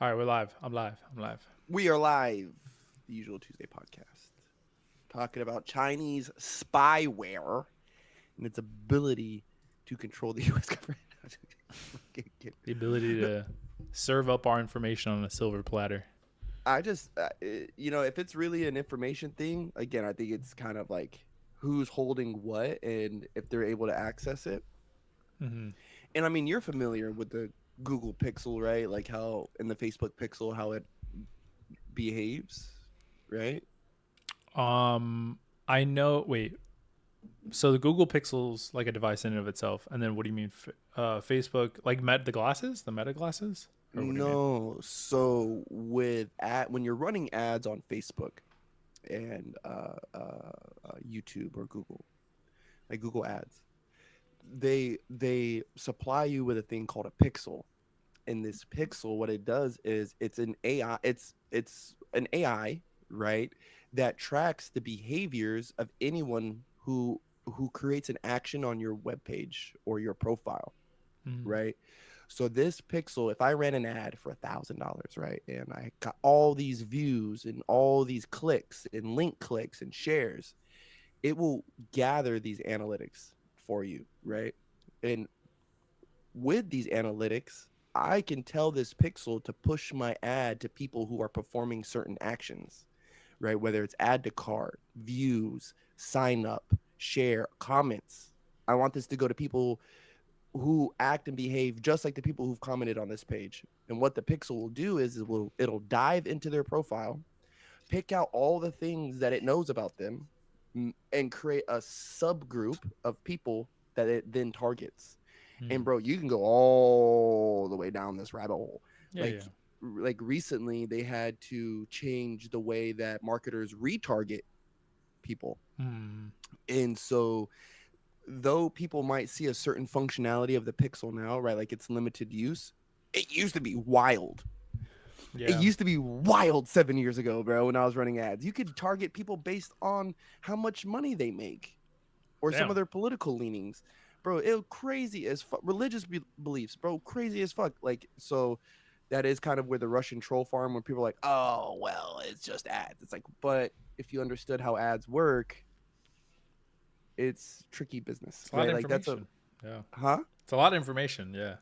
All right, we're live. I'm live. I'm live. We are live, the usual Tuesday podcast, talking about Chinese spyware and its ability to control the U.S. government. The ability to serve up our information on a silver platter. I just, if it's really an information thing, again, I think it's kind of like who's holding what and if they're able to access it. Mm-hmm. And I mean, you're familiar with the Google Pixel, right? Like how in the Facebook Pixel, how it behaves, right? Um, I know. Wait. So the Google Pixel's like a device in and of itself, and then what do you mean? Facebook, like the glasses, the Meta glasses, or what do you mean? No. So with when you're running ads on Facebook and YouTube or Google, like Google Ads, they supply you with a thing called a pixel. And this pixel, what it does is it's an AI. It's an AI, right? That tracks the behaviors of anyone who creates an action on your web page or your profile, Mm-hmm. right? So this pixel, if I ran an ad for $1,000, right, and I got all these views and all these clicks and link clicks and shares, it will gather these analytics for you, right? And with these analytics, I can tell this pixel to push my ad to people who are performing certain actions, right? Whether it's add to cart, views, sign up, share, comments. I want this to go to people who act and behave just like the people who've commented on this page. And what the pixel will do is it'll dive into their profile, pick out all the things that it knows about them, and create a subgroup of people that it then targets. And Mm. bro, you can go all the way down this rabbit hole. Yeah, Like yeah. like recently they had to change the way that marketers retarget people. Mm. And so though people might see a certain functionality of the Pixel now, right? Like it's limited use. It used to be wild. It Yeah. used to be wild 7 years ago, bro, when I was running ads. You could target people based on how much money they make or some of Damn. their political leanings. Bro, it was crazy as fuck. Religious beliefs, bro, crazy as fuck. Like, so that is kind of where the Russian troll farm, when people are like, oh, well, it's just ads. It's like, but if you understood how ads work, it's tricky business, It's a lot right? of Like, that's a, information. Yeah. huh? It's a lot of information. Yeah.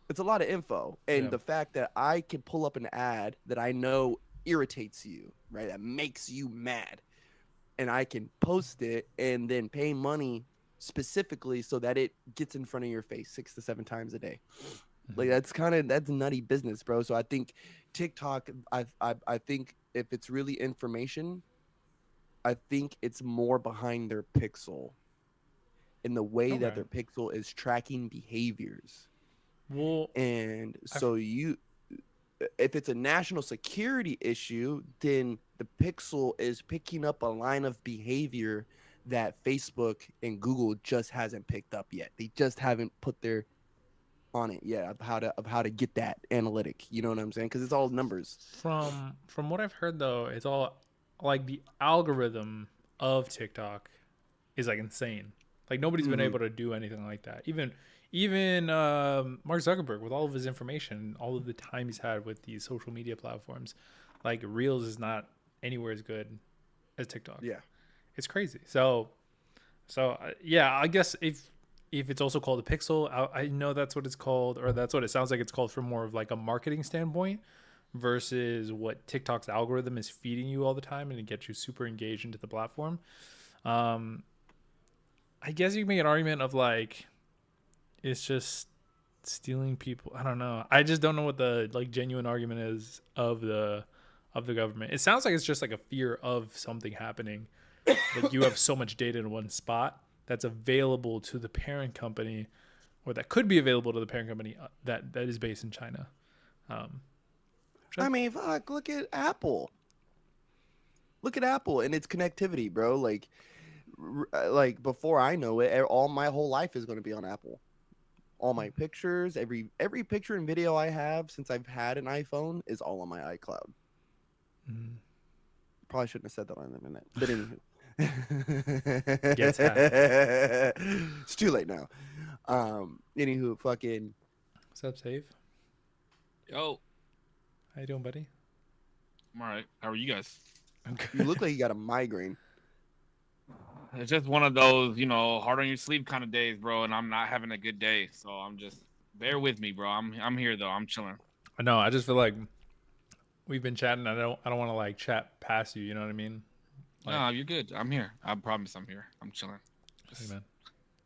It's a lot of info. And Yeah. the fact that I can pull up an ad that I know irritates you, right? That makes you mad. And I can post it and then pay money specifically so that it gets in front of your face 6 to 7 times a day. Like Mm-hmm. that's nutty business, bro. So I think TikTok, I think if it's really information, I think it's more behind their pixel in the way that Okay. their pixel is tracking behaviors. Well, And I've so if it's a national security issue, then the pixel is picking up a line of behavior that Facebook and Google just hasn't picked up yet. They just haven't put their on it yet of how to get that analytic. You know what I'm saying? Because it's all numbers. from what I've heard though, it's all like the algorithm of TikTok is like insane. Like nobody's been Mm-hmm. able to do anything like that. Even Mark Zuckerberg with all of his information, all of the time he's had with these social media platforms, like Reels is not anywhere as good as TikTok. Yeah. It's crazy. So yeah, I guess if it's also called a pixel, I know that's what it's called, or that's what it sounds like it's called from more of like a marketing standpoint versus what TikTok's algorithm is feeding you all the time and it gets you super engaged into the platform. Um, I guess you can make an argument of like it's just stealing people. I don't know. I just don't know what the like genuine argument is of the government. It sounds like it's just like a fear of something happening. Like you have so much data in one spot that's available to the parent company, or that could be available to the parent company that is based in China. Um, I mean, fuck, look at Apple. Look at Apple and its connectivity, bro. Like before I know it, all my whole life is going to be on Apple. All my pictures, every picture and video I have since I've had an iPhone is all on my iCloud. mm, Probably shouldn't have said that on the internet, but anywho. gets hacked. It's too late now. Anywho, fucking What's up, Save? Yo, How you doing, buddy? I'm all right. How are you guys? You look like you got a migraine. It's just one of those, hard on your sleeve kind of days, bro. And I'm not having a good day, so I'm just bear with me, bro. I'm here though. I'm chilling. I know. I just feel like we've been chatting. I don't want to like chat past you. You know what I mean? Like, No, you're good. I'm here. I promise I'm here. I'm chilling. hey, man.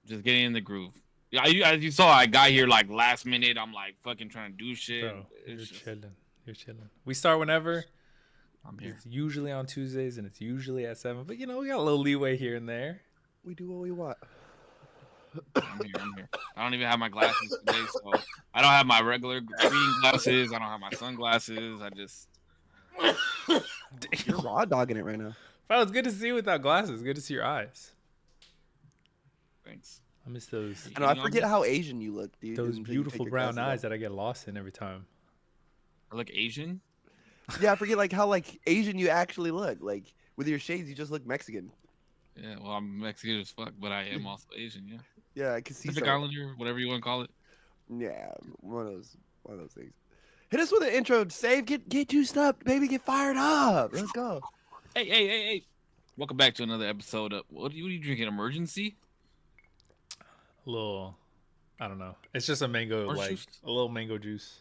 Just getting in the groove. Yeah, as you saw, I got here like last minute. I'm like fucking trying to do shit. Bro, you're chilling. You're chilling. We start whenever. I'm here. It's usually on Tuesdays and it's usually at 7. But we got a little leeway here and there. We do what we want. I'm here. I don't even have my glasses today, so I don't have my regular green glasses. I don't have my sunglasses. I just. You're raw dogging it right now. Bro, it's good to see you without glasses. Good to see your eyes. Thanks. I miss those. I know. I forget how Asian you look, dude. Those until you take beautiful your brown glasses eyes that I get lost in every time. I look Asian. off. Yeah, I forget like how like Asian you actually look. Like with your shades, you just look Mexican. Yeah, well, I'm Mexican as fuck, but I am also Asian. Yeah. Yeah, I can see. Pacific Islander, whatever you want to call it. Yeah, one of those things. Hit us with an intro. Save, get juiced up, baby. Get fired up. Let's go. Hey. Welcome back to another episode of what are you drinking? Emergency? A little, I don't know. It's just a mango, Orange like juice? a little mango juice.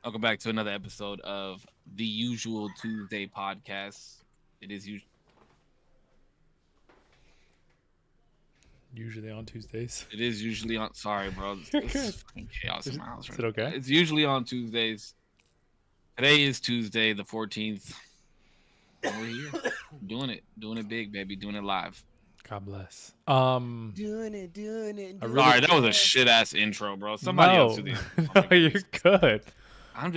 Welcome back to another episode of the Usual Tuesday podcast. It is Usually on Tuesdays. It is usually on. Sorry, bro. It's fucking chaos in my house Is right it okay? now. It's usually on Tuesdays. Today is Tuesday, the 14th. And we're here, doing it big, baby, doing it live. God bless. Doing it. I really- Sorry, that was a shit ass intro, bro. Somebody else do the intro. No, you're good. I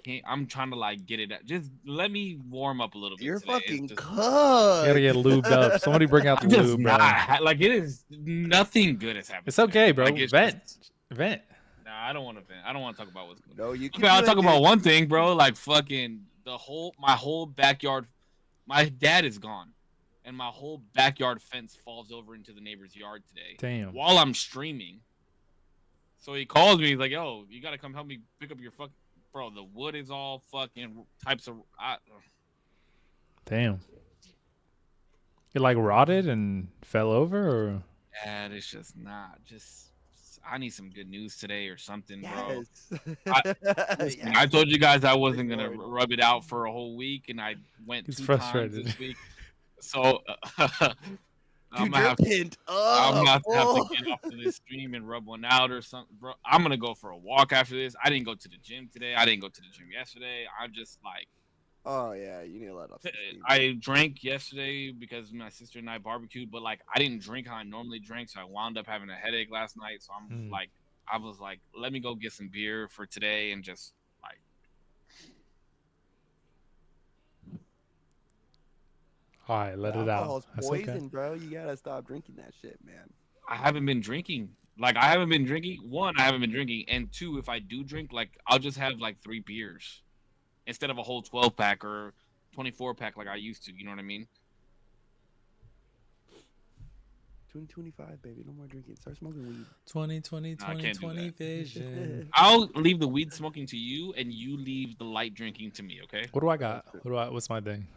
can't. I'm trying to like get it. Just let me warm up a little bit. You're today. fucking It's just- You gotta get lubed up. Somebody bring out the I'm just lube, bro. not like it is. Nothing good has happened. It's okay, bro. Like, it's Vent. just- Vent. Nah, I don't want to vent. I don't want to talk about what's going on. No, you can. Okay, I'll do talk it, about dude. one thing, bro. Like fucking my whole backyard. My dad is gone, and my whole backyard fence falls over into the neighbor's yard today. Damn. While I'm streaming. So he calls me. He's like, "Yo, you gotta come help me pick up your fuck." Bro, the wood is all fucking types of. Damn. It like rotted and fell over, or Dad, it's just not. I need some good news today or something, bro. Yes. Listen, I told you guys I wasn't gonna rub it out for a whole week, and I went He's 2 frustrated. times this week. So I'm Dude, gonna you're have to, pinned I'm up. gonna have to get off of this stream and rub one out or something, bro. I'm gonna go for a walk after this. I didn't go to the gym today. I didn't go to the gym yesterday. I'm just like, Oh yeah, you need to let off. some steam. I drank yesterday because my sister and I barbecued, but like I didn't drink how I normally drink, so I wound up having a headache last night. So I'm like, I was like, let me go get some beer for today and just like. all right, let it out. Alcohol's That's poison, okay. bro. You gotta stop drinking that shit, man. I haven't been drinking. Like I haven't been drinking. One, I haven't been drinking, and two, if I do drink, like I'll just have like 3 beers instead of a whole 12-pack or 24-pack like I used to. You know what I mean? 2025, baby. No more drinking. Start smoking weed. 2020, No, I can't do 2020 that. vision. I'll leave the weed smoking to you, and you leave the light drinking to me. Okay? What do I got? What's my thing?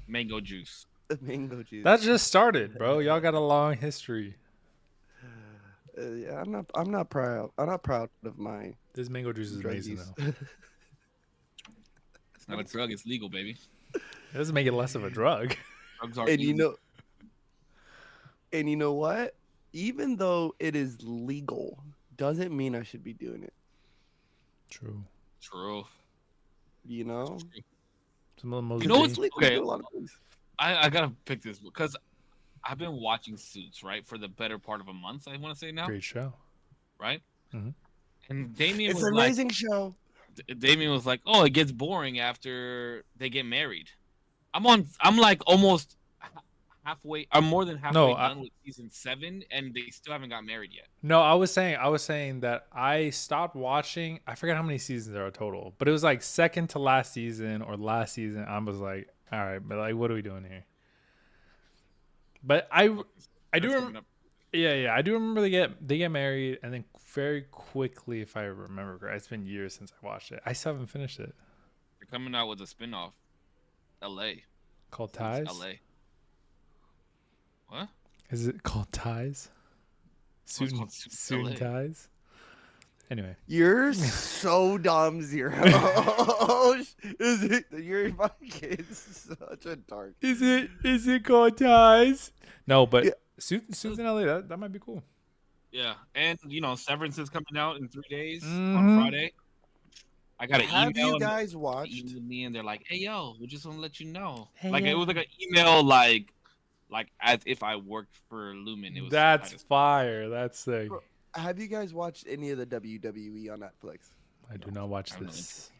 Mango juice. Mango juice. That just started, bro. Y'all got a long history. Yeah, I'm not proud. I'm not proud of my This mango juice is drug amazing, use. though. It's not a drug. It's legal, baby. It doesn't make it less of a drug. Drugs are and you illegal. know what? Even though it is legal, doesn't mean I should be doing it. True. True. You know? Some of the most. You know what's It's legal to okay? do a lot of things. I gotta pick this because I've been watching Suits right for the better part of a month. I want to say now, Great show. right? Mhm. And Damien It's was an like, amazing show. Damien was like, "Oh, it gets boring after they get married." I'm like almost halfway. I'm more than halfway No, done with season 7, and they still haven't got married yet. No, I was saying that I stopped watching. I forget how many seasons there are total, but it was like second to last season or last season. I was like, all right, but like, what are we doing here? But I do That's remember. coming up. Yeah. I do remember they get married, and then very quickly, if I remember correct, it's been years since I watched it. I still haven't finished it. They're coming out with a spinoff. L.A. Called It's Ties. L.A. What? Is it called Ties? Oh, it's called Suit and L.A. Ties. Anyway, You're so dumb, Zero. Is it? You're fucking such a dark. is it called Ties? No, but Yeah. Suits in LA. That might be cool. Yeah, and Severance is coming out in 3 days on Mhm. Friday. I got an Have email you and guys they watched? emailed me and they're like, "Hey, yo, we just want to let you know." Hey, Like it yo. was like an email, like as if I worked for Lumen. It was That's tight as fuck. fire. That's sick. Bro, have you guys watched any of the WWE on Netflix? I do not watch I have no this.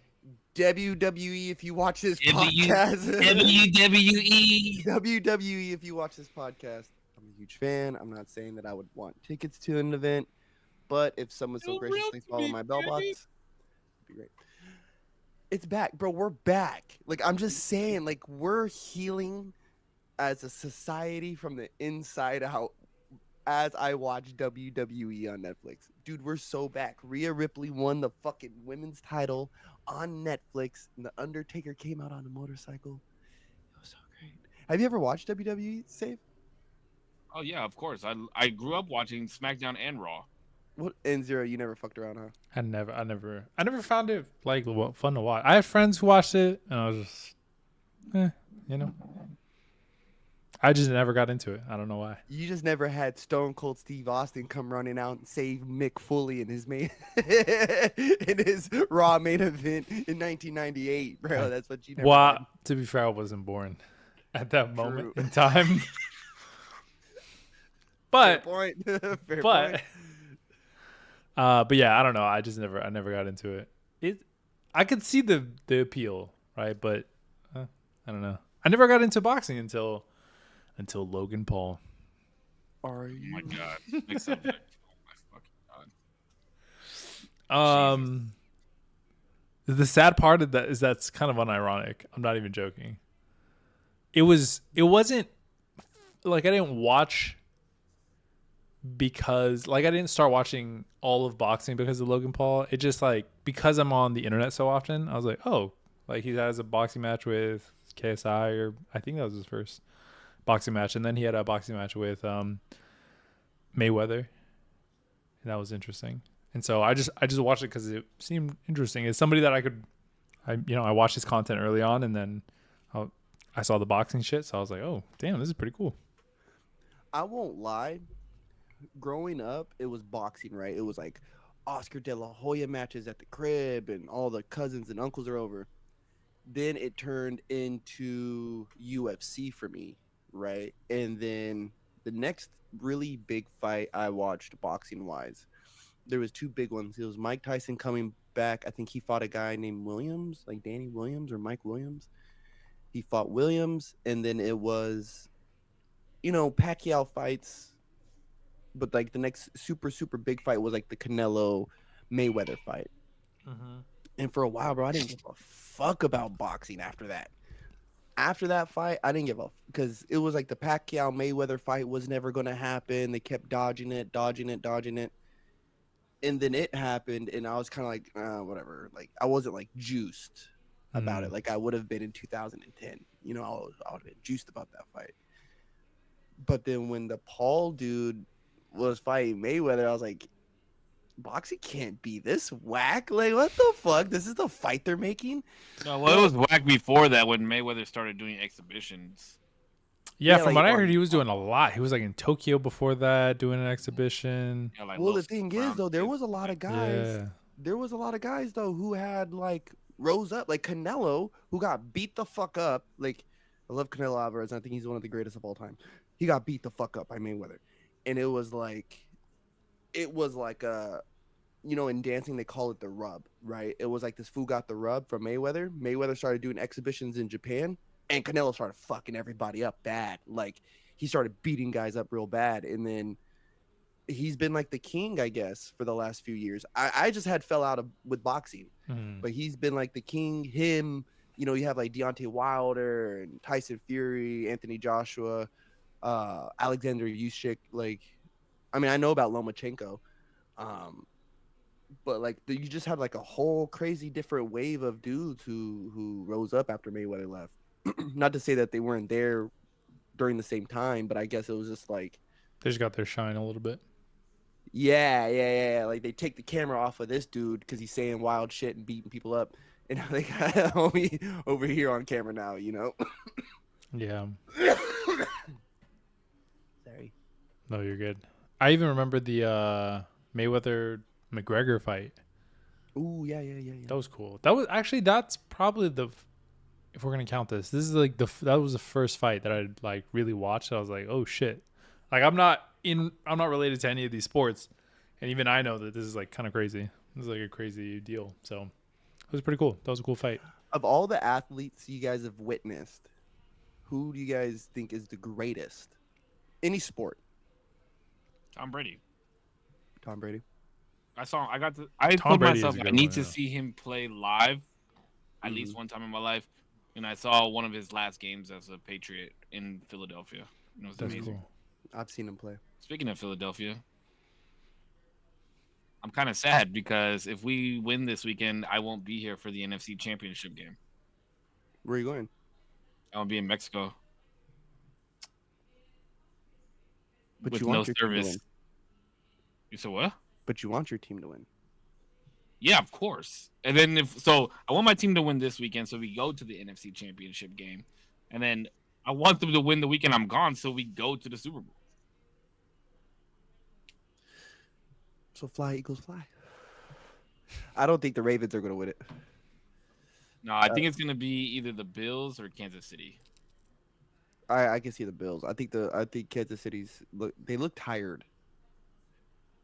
WWE, if you watch this W- podcast. WWE. WWE, if you watch this podcast. I'm a huge fan. I'm not saying that I would want tickets to an event, but if someone so You're graciously real follow big, my bell box, baby. it'd be great. It's back, bro. We're back. Like, I'm just saying, like, we're healing as a society from the inside out as I watch WWE on Netflix. Dude, we're so back. Rhea Ripley won the fucking women's title on Netflix, and The Undertaker came out on a motorcycle. It was so great. Have you ever watched WWE, Save? Oh yeah, of course. I grew up watching SmackDown and Raw. What? And Zero, you never fucked around, huh? I never found it like fun to watch. I had friends who watched it, and I was just, you know. I just never got into it. I don't know why. You just never had Stone Cold Steve Austin come running out and save Mick Foley in his in his Raw main event in 1998, bro. That's what you never Well, had. to be fair, I wasn't born at that moment True. in time. Fair but point. Fair but point. but yeah, I don't know. I never got into it. I could see the appeal, right? But I don't know. I never got into boxing until Logan Paul. Are Oh you? my god. Next subject. Oh my fucking god. The sad part of that is that's kind of unironic. I'm not even joking. It wasn't like I didn't watch because like I didn't start watching all of boxing because of Logan Paul. It just like because I'm on the internet so often, I was like, oh, like he has a boxing match with KSI, or I think that was his first boxing match, and then he had a boxing match with Mayweather, and that was interesting. And so I just watched it because it seemed interesting. It's somebody that I watched his content early on, and then I saw the boxing shit, so I was like, oh damn, this is pretty cool. I won't lie. Growing up, it was boxing, right? It was like Oscar De La Hoya matches at the crib, and all the cousins and uncles are over. Then it turned into UFC for me, right? And then the next really big fight I watched boxing wise, there was two big ones. It was Mike Tyson coming back. I think he fought a guy named Williams, like Danny Williams or Mike Williams. He fought Williams, and then it was, Pacquiao fights. But like the next super big fight was like the Canelo Mayweather fight. And for a while, bro, I didn't give a fuck about boxing after that. After that fight, I didn't give a because it was like the Pacquiao Mayweather fight was never gonna happen. They kept dodging it. And then it happened, and I was kind of like, whatever. Like I wasn't like juiced about it like I would have been in 2010. I would have been juiced about that fight. But then when the Paul dude was fighting Mayweather, I was like, boxing can't be this whack. Like, what the fuck? This is the fight they're making? No, well, it was whack before that when Mayweather started doing exhibitions. Yeah, Yeah, from like, what I heard, he was doing a lot. He was like in Tokyo before that, doing an exhibition. Yeah, like Well, the little thing is, round though, there kids. was a lot of guys. Yeah. There was a lot of guys, though, who had, like, rose up. Like, Canelo, who got beat the fuck up. Like, I love Canelo Alvarez. I think he's one of the greatest of all time. He got beat the fuck up by Mayweather. And it was like in dancing, they call it the rub, right? It was like this fool got the rub from Mayweather. Mayweather started doing exhibitions in Japan, and Canelo started fucking everybody up bad. Like, he started beating guys up real bad. And then he's been like the king, I guess, for the last few years. I just had fell out with boxing, but he's been like the king. Him, you have like Deontay Wilder and Tyson Fury, Anthony Joshua, Alexander Usyk, like I mean, I know about Lomachenko, but like you just had like a whole crazy different wave of dudes who rose up after Mayweather left. Not to say that they weren't there during the same time, but I guess it was just like, They just got their shine a little bit. yeah. Like they take the camera off of this dude because he's saying wild shit and beating people up, and now they got homie over here on camera now. Yeah. Sorry. No, you're good. I even remember the Mayweather McGregor fight. Ooh, yeah. That was cool. That's probably if we're gonna count this is like that was the first fight that I like really watched. I was like, oh shit. Like I'm not related to any of these sports, and even I know that this is like kind of crazy. This is like a crazy deal. So it was pretty cool. That was a cool fight. Of all the athletes you guys have witnessed, who do you guys think is the greatest? Any sport. Tom Brady. Tom Brady. I told Brady is myself a I good need one, to yeah. see him play live at least one time in my life. And I saw one of his last games as a Patriot in Philadelphia. It was That's amazing. cool. I've seen him play. Speaking of Philadelphia, I'm kind of sad because if we win this weekend, I won't be here for the NFC Championship game. Where are you going? I'll be in Mexico. But with you no want your team to service. win. You said what? But you want your team to win. Yeah, of course. And then I want my team to win this weekend, so we go to the NFC Championship game. And then I want them to win the weekend I'm gone, so we go to the Super Bowl. So fly, Eagles, fly. I don't think the Ravens are going to win it. No, I think it's going to be either the Bills or Kansas City. I can see the Bills. I think Kansas City's they look tired.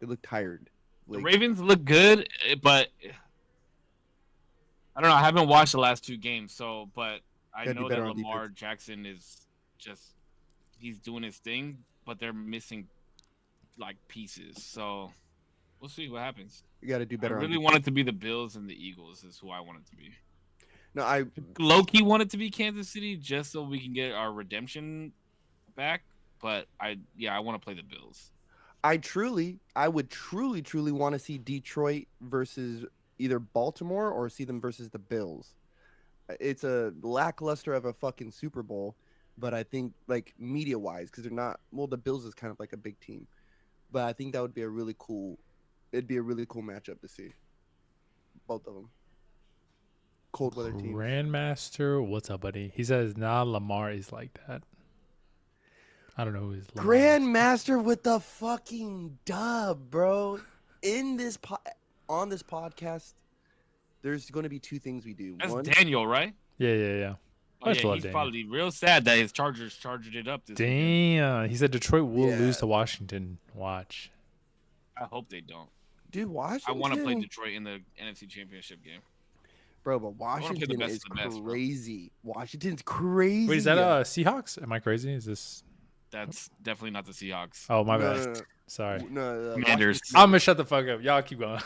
They look tired. The Ravens look good, but I don't know. I haven't watched the last two games, but I know that Lamar Jackson is he's doing his thing, but they're missing like pieces. So we'll see what happens. You got to do better. I really want it to be the Bills and the Eagles is who I want it to be. No, I low-key want it to be Kansas City just so we can get our redemption back. But I want to play the Bills. I would truly want to see Detroit versus either Baltimore or see them versus the Bills. It's a lackluster of a fucking Super Bowl, but I think like media-wise, because they're not. Well, the Bills is kind of like a big team, but I think that would be a really cool. It'd be a really cool matchup to see. Both of them. Cold weather team. Grandmaster, what's up, buddy? He says, "Nah, Lamar is like that." I don't know who is Lamar. Grandmaster with the fucking dub, bro. On this podcast, there's going to be two things we do. That's One, Daniel, right? Yeah. Oh, yeah, he's probably real sad that his Chargers charged it up this weekend. He said Detroit will lose to Washington. Watch. I hope they don't. Dude, Washington. I want to play Detroit in the NFC Championship game. Bro, but Washington is crazy. Washington's crazy. Wait, is that Seahawks? Am I crazy? Is this? That's definitely not the Seahawks. Oh, my bad. No. Sorry. No, Commanders. I'm gonna shut the fuck up. Y'all keep going.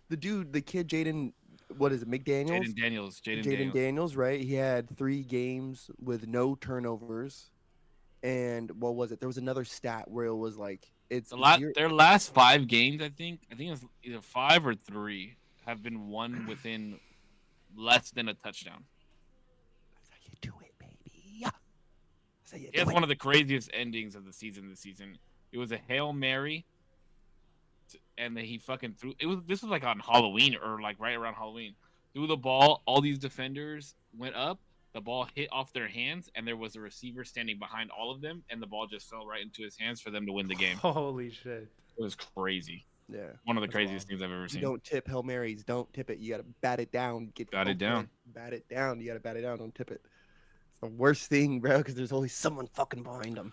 The kid, Jaden, what is it, McDaniels? Jaden Daniels, right? He had 3 games with no turnovers. And what was it? There was another stat where it was like their last 5 games, I think it's either 5 or 3 have been won within less than a touchdown. That's how you do it, baby. That's how you do it. One of the craziest endings of the season this season. It was a Hail Mary, and then he fucking threw. This was like on Halloween or like right around Halloween. Threw the ball. All these defenders went up. The ball hit off their hands, and there was a receiver standing behind all of them, and the ball just fell right into his hands for them to win the game. Holy shit! It was crazy. Yeah, one of the craziest things I've ever seen. You don't tip Hail Marys. Don't tip it. You gotta bat it down. Bat it down. Bat it down. You gotta bat it down. Don't tip it. It's the worst thing, bro, because there's always someone fucking behind them.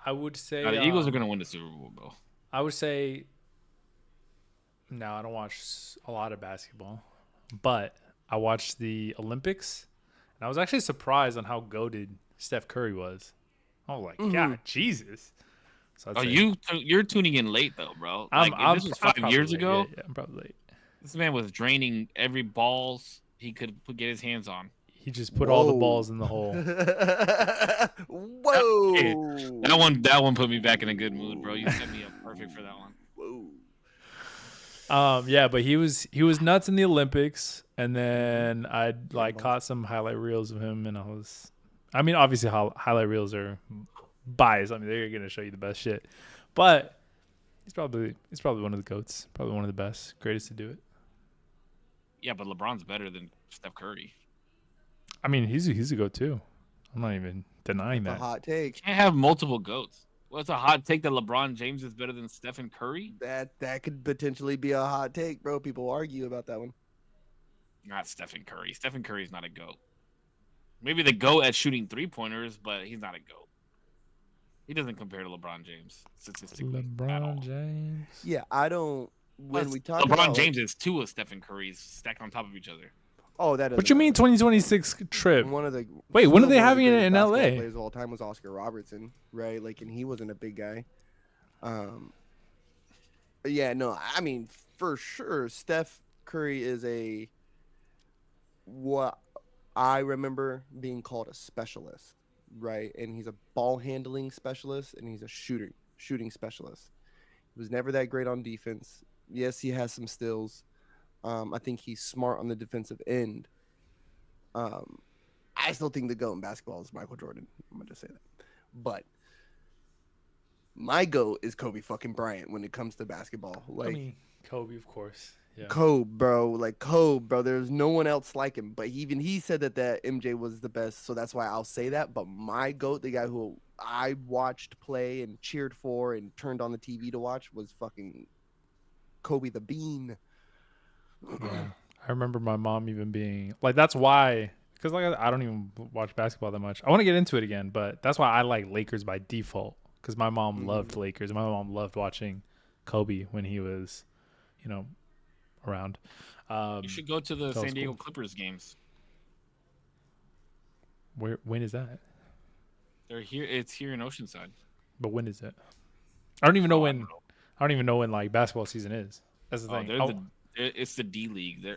I would say the Eagles are gonna win the Super Bowl, bro. I would say. No, I don't watch a lot of basketball, but I watched the Olympics, and I was actually surprised on how goated Steph Curry was. I was like, God, Jesus. So you're tuning in late though, bro. Like, this was 5 years ago. Yeah, I'm probably late. This man was draining every balls he could get his hands on. He just put all the balls in the hole. Whoa! Hey, that one put me back in a good mood, bro. You set me up perfect for that one. Whoa! Yeah, but he was nuts in the Olympics, and then I like caught some highlight reels of him, and I mean, obviously highlight reels are biased. I mean, they're gonna show you the best shit, but he's probably one of the GOATs, probably one of the best, greatest to do it. Yeah, but LeBron's better than Steph Curry. I mean, he's a GOAT too. I'm not even denying That's that. a hot take. You can't have multiple GOATs. What's a hot take that LeBron James is better than Stephen Curry? That could potentially be a hot take, bro. People argue about that one. Not Stephen Curry. Stephen Curry's not a GOAT. Maybe the GOAT at shooting 3-pointers, but he's not a GOAT. He doesn't compare to LeBron James statistically at all. LeBron James. Yeah, I don't. When Plus, we talk LeBron about James is 2 of Stephen Curry's stacked on top of each other. oh, that. What you mean 2026 trip? One of the Wait, when are still they one of having the it greatest in basketball LA? Players of all time was Oscar Robertson, right? Like, and he wasn't a big guy. But yeah, no, I mean for sure, Steph Curry is what I remember being called a specialist, right? And he's a ball handling specialist, and he's a shooting specialist. He was never that great on defense. Yes, he has some stills. I think he's smart on the defensive end. I still think the GOAT in basketball is Michael Jordan. I'm gonna just say that. But my GOAT is Kobe fucking Bryant when it comes to basketball. Like, I mean, Kobe, of course. Yeah. Kobe, bro. Like Kobe, bro. There's no one else like him. But even he said that MJ was the best, so that's why I'll say that. But my GOAT, the guy who I watched play and cheered for and turned on the TV to watch, was fucking Kobe the Bean. Yeah. I remember my mom even being like, that's why, because like I don't even watch basketball that much. I want to get into it again, but that's why I like Lakers by default, because my mom loved Lakers. My mom loved watching Kobe when he was, around. You should go to the San Diego Clippers games. When is that? They're here. It's here in Oceanside. But when is it? I don't even know when. I don't even know when like basketball season is. That's the thing. It's the D League.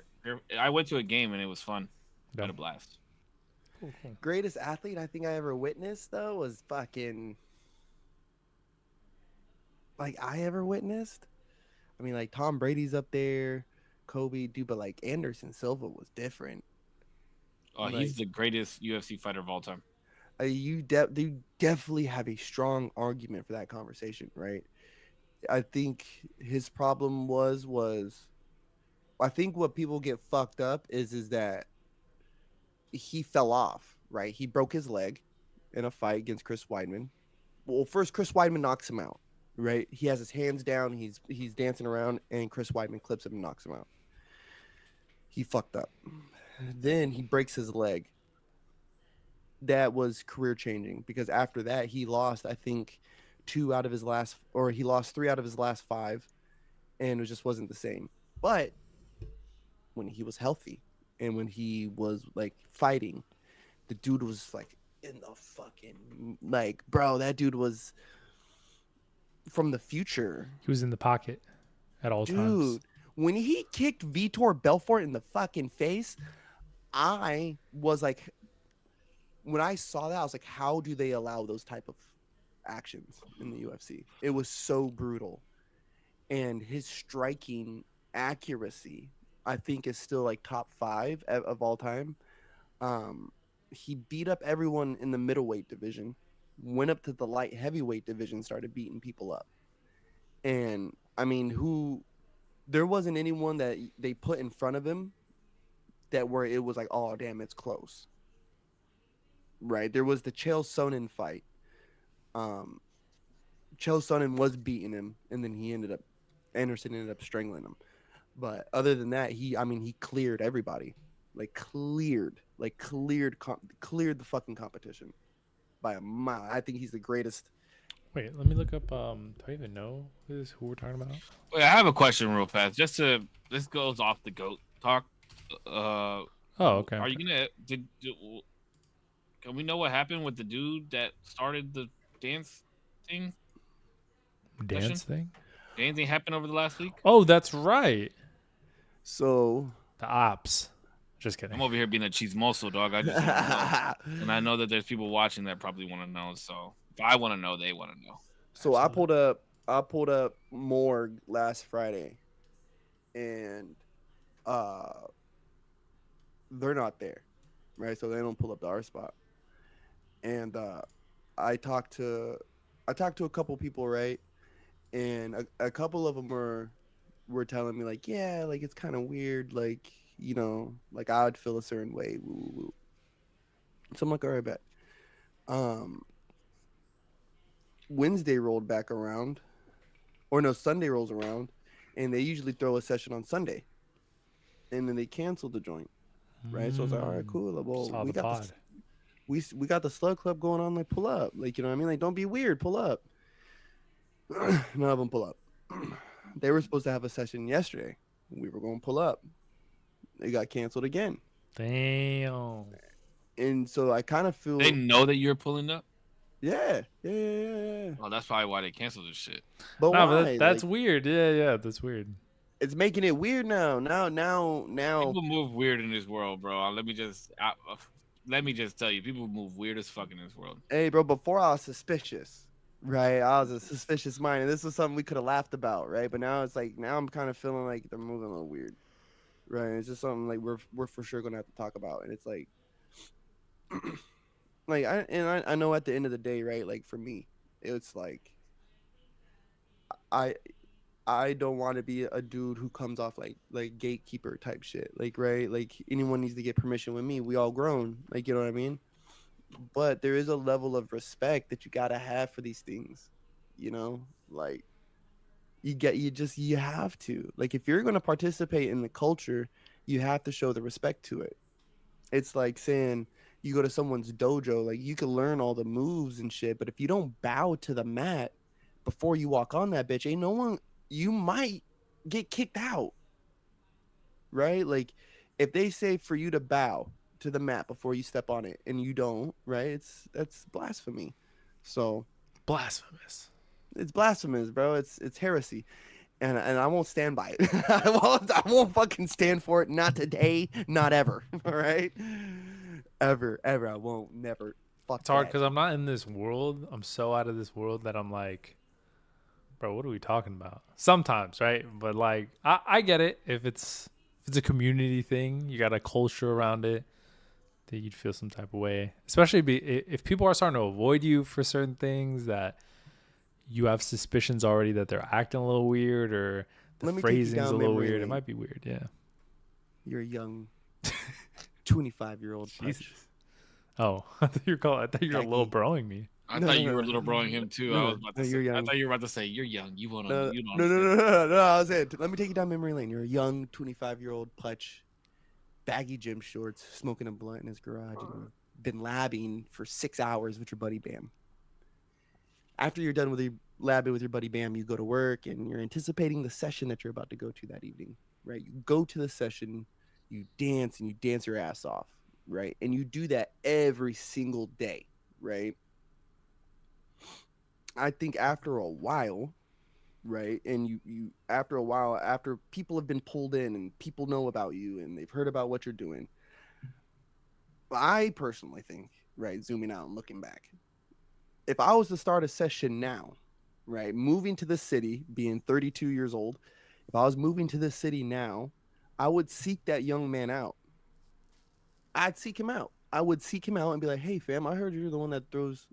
I went to a game and it was fun. Yeah. Had a blast. Cool. Greatest athlete I think I ever witnessed though was fucking like I ever witnessed. I mean, like Tom Brady's up there, Kobe, dude, but like Anderson Silva was different. Oh, he's the greatest UFC fighter of all time. You definitely have a strong argument for that conversation, right? I think his problem was I think what people get fucked up is that he fell off, right? He broke his leg in a fight against Chris Weidman. Well, first Chris Weidman knocks him out, right? He has his hands down, he's dancing around, and Chris Weidman clips him and knocks him out. He fucked up. Then he breaks his leg. That was career changing because after that he lost, I think, 3 out of his last 5, and it just wasn't the same. But when he was healthy and when he was like fighting, the dude was like in the fucking like, bro, that dude was from the future. He was in the pocket at all times. Dude, when he kicked Vitor Belfort in the fucking face, I was like, when I saw that, I was like, how do they allow those type of actions in the UFC? It was so brutal. And his striking accuracy, I think, is still like top 5 of all time. He beat up everyone in the middleweight division, went up to the light heavyweight division, started beating people up. And I mean, there wasn't anyone that they put in front of him that where it was like, oh damn, it's close. Right? There was the Chael Sonnen fight. Chael Sonnen was beating him, and then Anderson ended up strangling him. But other than that, he cleared everybody. Cleared the fucking competition by a mile. I think he's the greatest. Wait, let me look up. Do I even know who we're talking about? Wait, I have a question real fast. This goes off the GOAT talk. Okay. Are you gonna can we know what happened with the dude that started the dance thing? Dance thing? Did anything happen over the last week? Oh, that's right. So The ops. Just kidding. I'm over here being a chismoso, dog. I just want to know. And I know that there's people watching that probably want to know. So if I want to know, they want to know. So I pulled up Morgue last Friday, and they're not there, right? So they don't pull up to our spot. And I talked to a couple people, right? And a couple of them were telling me like, yeah, like it's kind of weird, like, you know, like I would feel a certain way. Woo, woo, woo. So I'm like, all right, bet. Wednesday rolled back around, or no, Sunday rolls around, and they usually throw a session on Sunday, and then they canceled the joint, right? So I was like, all right, cool. Well, Saw we the got pod. we got the Slug Club going on. Like, pull up, like, you know what I mean? Like, don't be weird, pull up. None of them pull up. They were supposed to have a session yesterday. We were going to pull up. It got canceled again, Damn. and so I kind of feel They know that you're pulling up. yeah. Well, that's probably why they canceled this shit. But No, why? but that's Like, weird. Yeah, that's weird. it's making it weird now. Now. People move weird in this world, bro. Let me just tell you, people move weird as fuck in this world. Hey, bro. Before I was suspicious, right? I was a suspicious mind, and this was something we could have laughed about, right? But now it's like I'm kind of feeling like they're moving a little weird, right? It's just something like we're for sure gonna have to talk about, and it's like, like I know at the end of the day, right? Like for me, it's like I I don't want to be a dude who comes off like gatekeeper type shit. Like, right? Like anyone needs to get permission with me. We all grown. Like, you know what I mean? But there is a level of respect that you gotta have for these things. You know? Like you have to. Like if you're gonna participate in the culture, you have to show the respect to it. It's like saying you go to someone's dojo, like you can learn all the moves and shit, but if you don't bow to the mat before you walk on that bitch, ain't no one you might get kicked out. Right? Like if they say for you to bow to the mat before you step on it and you don't, right? That's blasphemy. So Blasphemous. it's blasphemous, bro. It's heresy. And I won't stand by it. I won't fucking stand for it. Not today, not ever. All right? Ever. I won't, never. Fuck It's hard that. because I'm not in this world. I'm so out of this world that I'm like, bro, what are we talking about? Sometimes, right? But like, I get it. If it's a community thing, you got a culture around it, that you'd feel some type of way. Especially if people are starting to avoid you for certain things that you have suspicions already that they're acting a little weird or the phrasing's a little weird. It might be weird, yeah. You're a young 25-year-old Jesus. Oh, I thought you were a little broing me. I thought you were a little broing him too. I thought you were about to say you're young. You won't. No. I was saying, let me take you down memory lane. You're a young 25-year-old putch, baggy gym shorts, smoking a blunt in his garage, and been labbing for 6 hours with your buddy Bam. After you're done with your labbing with your buddy Bam, you go to work and you're anticipating the session that you're about to go to that evening, right? You go to the session, you dance and you dance your ass off, right? And you do that every single day, right? I think after a while, right? And you after a while, after people have been pulled in and people know about you and they've heard about what you're doing, I personally think, right, zooming out and looking back, if I was to start a session now, right, moving to the city, being 32 years old, if I was moving to the city now, I would seek that young man out. I'd seek him out. I would seek him out and be like, hey, fam, I heard you're the one that throws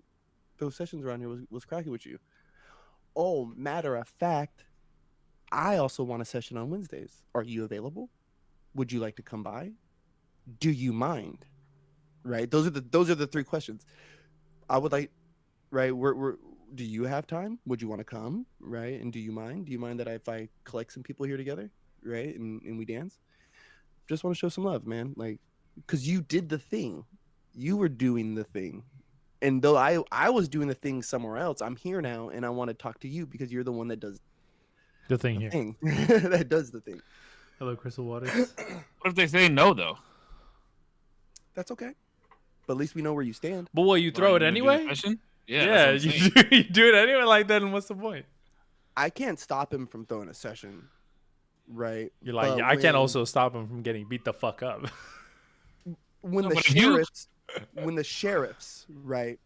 sessions around here, was cracking with you. Oh, matter of fact, I also want a session on Wednesdays. Are you available? Would you like to come by? Do you mind? Right? Those are the three questions. I would like, right? Do you have time? Would you want to come? Right? And do you mind? Do you mind that if I collect some people here together, right? And we dance? Just want to show some love, man. Like, because you did the thing. You were doing the thing. And though I was doing the thing somewhere else, I'm here now and I want to talk to you because you're the one that does the thing here. That does the thing. Hello, Crystal Waters. What if they say no though? That's okay. But at least we know where you stand. But what, you throw it anyway? Yeah, you do it anyway like that, and what's the point? I can't stop him from throwing a session, right? You're like, I can't also stop him from getting beat the fuck up. when No, the but if you sheriffs, right?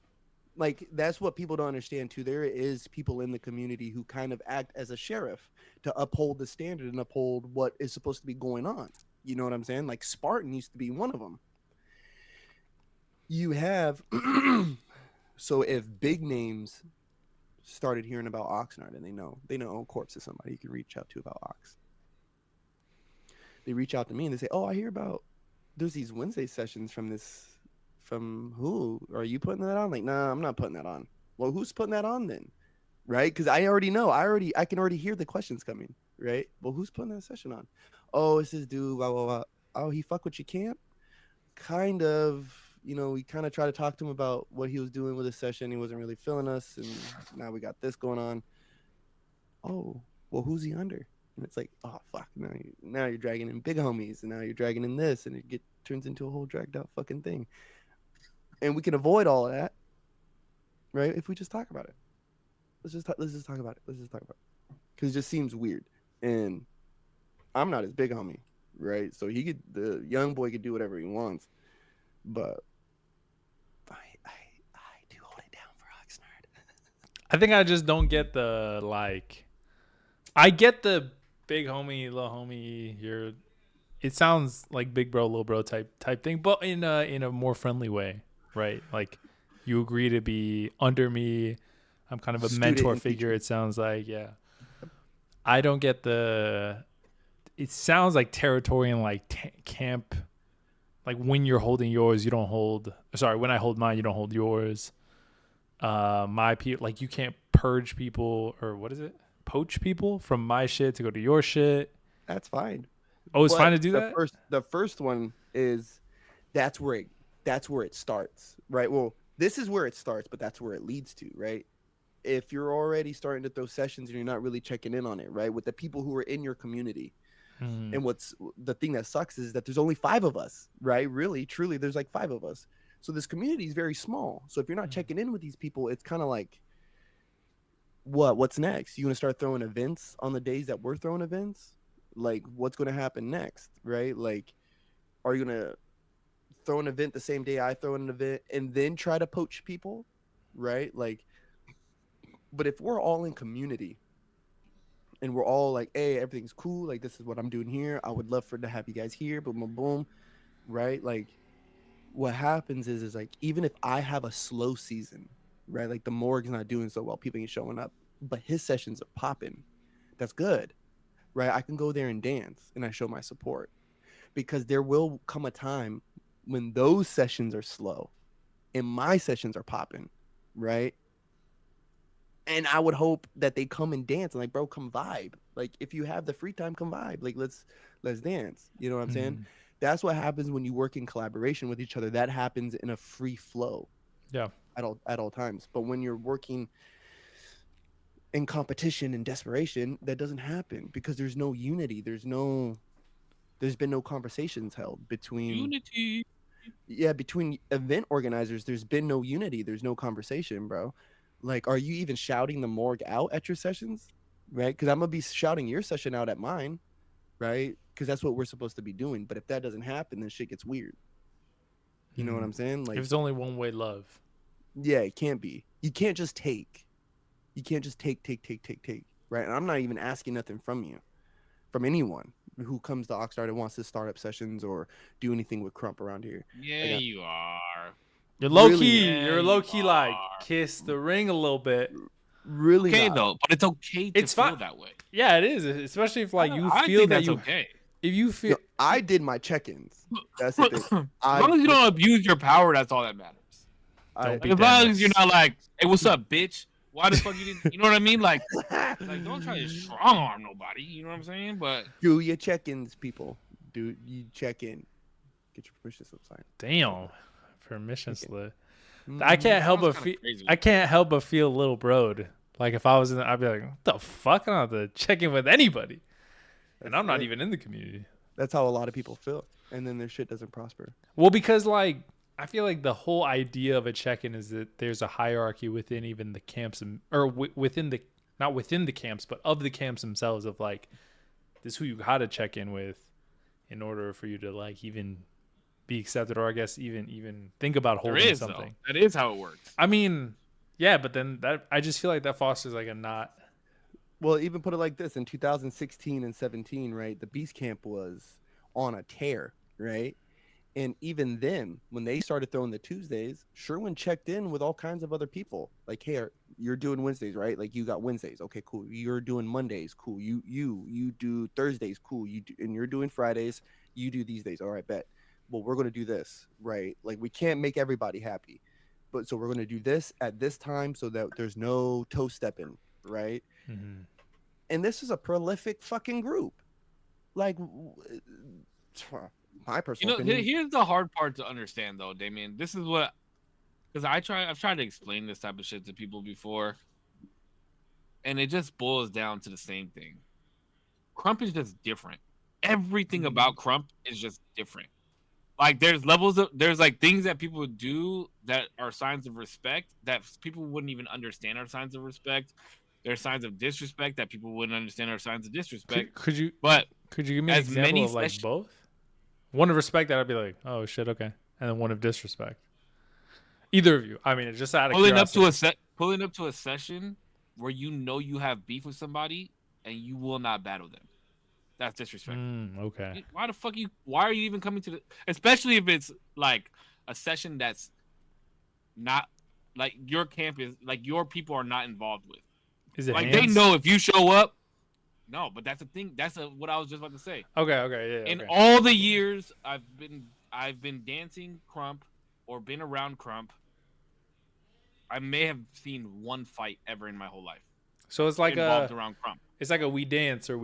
Like that's what people don't understand too. There is people in the community who kind of act as a sheriff to uphold the standard and uphold what is supposed to be going on. You know what I'm saying? Like Spartan used to be one of them. You have so if big names started hearing about Oxnard and they know Corpse is somebody you can reach out to about Ox. They reach out to me and they say, "Oh, I hear about there's these Wednesday sessions from who? Are you putting that on?" Like, "Nah, I'm not putting that on." Well, who's putting that on then? Right? Because I already know. I can already hear the questions coming. Right? Well, who's putting that session on? Oh, it's this dude. Blah blah blah. Oh, he fuck with your camp? Kind of. You know, we kind of tried to talk to him about what he was doing with his session. He wasn't really feeling us, and now we got this going on. Oh, well, who's he under? And it's like, oh fuck, now you're dragging in big homies, and now you're dragging in this, and turns into a whole dragged out fucking thing. And we can avoid all of that, right? If we just talk about it. Let's just talk about it. Because it just seems weird, and I'm not his big homie, right? So the young boy could do whatever he wants, but I do hold it down for Oxnard. I think I just don't get the like. I get the big homie, little homie. It sounds like big bro, little bro type thing, but in a more friendly way, right? Like you agree to be under me. I'm kind of a mentor figure. Teacher. It sounds like, yeah. I don't get the. It sounds like territory and like camp. Like when you're holding yours, you don't hold. Sorry, when I hold mine, you don't hold yours. My people, like you can't purge people or what is it? Poach people from my shit to go to your shit. That's fine. Oh, it's fine to do that? The first one is that's where it starts, right? Well, this is where it starts, but that's where it leads to, right? If you're already starting to throw sessions and you're not really checking in on it, right? With the people who are in your community. Mm. And what's the thing that sucks is that there's only 5 of us, right? Really, truly, there's like 5 of us. So this community is very small. So if you're not checking in with these people, it's kind of like, what's next? You gonna start throwing events on the days that we're throwing events? Like what's gonna happen next, right? Like, are you gonna throw an event the same day I throw an event and then try to poach people, right? Like, but if we're all in community and we're all like, hey, everything's cool, like this is what I'm doing here, I would love to have you guys here, boom, boom, boom, right? Like what happens is like, even if I have a slow season, right? Like the morgue's not doing so well, people ain't showing up, but his sessions are popping. That's good, right? I can go there and dance and I show my support, because there will come a time when those sessions are slow and my sessions are popping, right? And I would hope that they come and dance and like, bro, come vibe. Like if you have the free time, come vibe. Like let's dance. You know what I'm saying? That's what happens when you work in collaboration with each other. That happens in a free flow. Yeah. At all times. But when you're working in competition and desperation, that doesn't happen because there's no unity. There's been no conversations held between unity. Yeah, between event organizers, there's been no unity. There's no conversation, bro. Like, are you even shouting the morgue out at your sessions? Right? Because I'm gonna be shouting your session out at mine, right? Because that's what we're supposed to be doing. But if that doesn't happen, then shit gets weird. You know what I'm saying? Like, if it's only one way love. Yeah, it can't be. You can't just take. You can't just take, right? And I'm not even asking nothing from you, from anyone who comes to Oxnard and wants to start up sessions or do anything with Crump around here. Yeah, you are. You're low key. You're low key like kiss the ring a little bit. Really okay not. though, but it's okay to feel that way. Yeah, it is, especially if like you I feel think that that's you. Okay. If you feel, I did my check-ins. That's the thing. As long as you don't abuse your power, that's all that matters. As long as you're not like, hey, what's up, bitch? Why the fuck you didn't? You know what I mean? Like don't try to strong arm nobody. You know what I'm saying? But do your check-ins, people. Do you check in? Get your permission slip signed. Damn, permission slip. I can't help but feel. I can't help but feel a little broed. Like if I was in, I'd be like, what the fuck? I don't have to check in with anybody, and I'm not even in the community. That's how a lot of people feel, and then their shit doesn't prosper. Well, because like I feel like the whole idea of a check-in is that there's a hierarchy within even the camps, or within the not within the camps, but of the camps themselves. Of like, this is who you gotta check in with, in order for you to like even be accepted, or I guess even think about There holding is something. though. That is how it works. I mean, yeah, but then that I just feel like that fosters like a not. Well, even put it like this: in 2016 and 17, right, the Beast Camp was on a tear, right? And even then, when they started throwing the Tuesdays, Sherwin checked in with all kinds of other people. Like, hey, you're doing Wednesdays, right? Like, you got Wednesdays, okay, cool. You're doing Mondays, cool. You do Thursdays, cool. And you're doing Fridays. You do these days, all right, bet. Well, we're gonna do this, right? Like, we can't make everybody happy, but so we're gonna do this at this time so that there's no toe stepping, right? Mm-hmm. And this is a prolific fucking group. Like, my personal opinion. Here's the hard part to understand, though, Damien. This is what, because I've tried to explain this type of shit to people before, and it just boils down to the same thing. Crump is just different. Everything about Crump is just different. Like, there's like things that people do that are signs of respect that people wouldn't even understand are signs of respect. There's signs of disrespect that people wouldn't understand are signs of disrespect. Could you give me an as example many of like both? One of respect that I'd be like, oh shit, okay, and then one of disrespect. Either of you. I mean, it's just out of curiosity. Pulling up to a session where you have beef with somebody and you will not battle them. That's disrespectful. Okay. Why are you even coming to the? Especially if it's like a session that's not like your camp is like your people are not involved with. Is it like hands? They know if you show up? No, but that's the thing. That's what I was just about to say. Okay, yeah. In all the years I've been dancing Crump or been around Crump, I may have seen one fight ever in my whole life. So it's like involved around Crump. It's like we dance or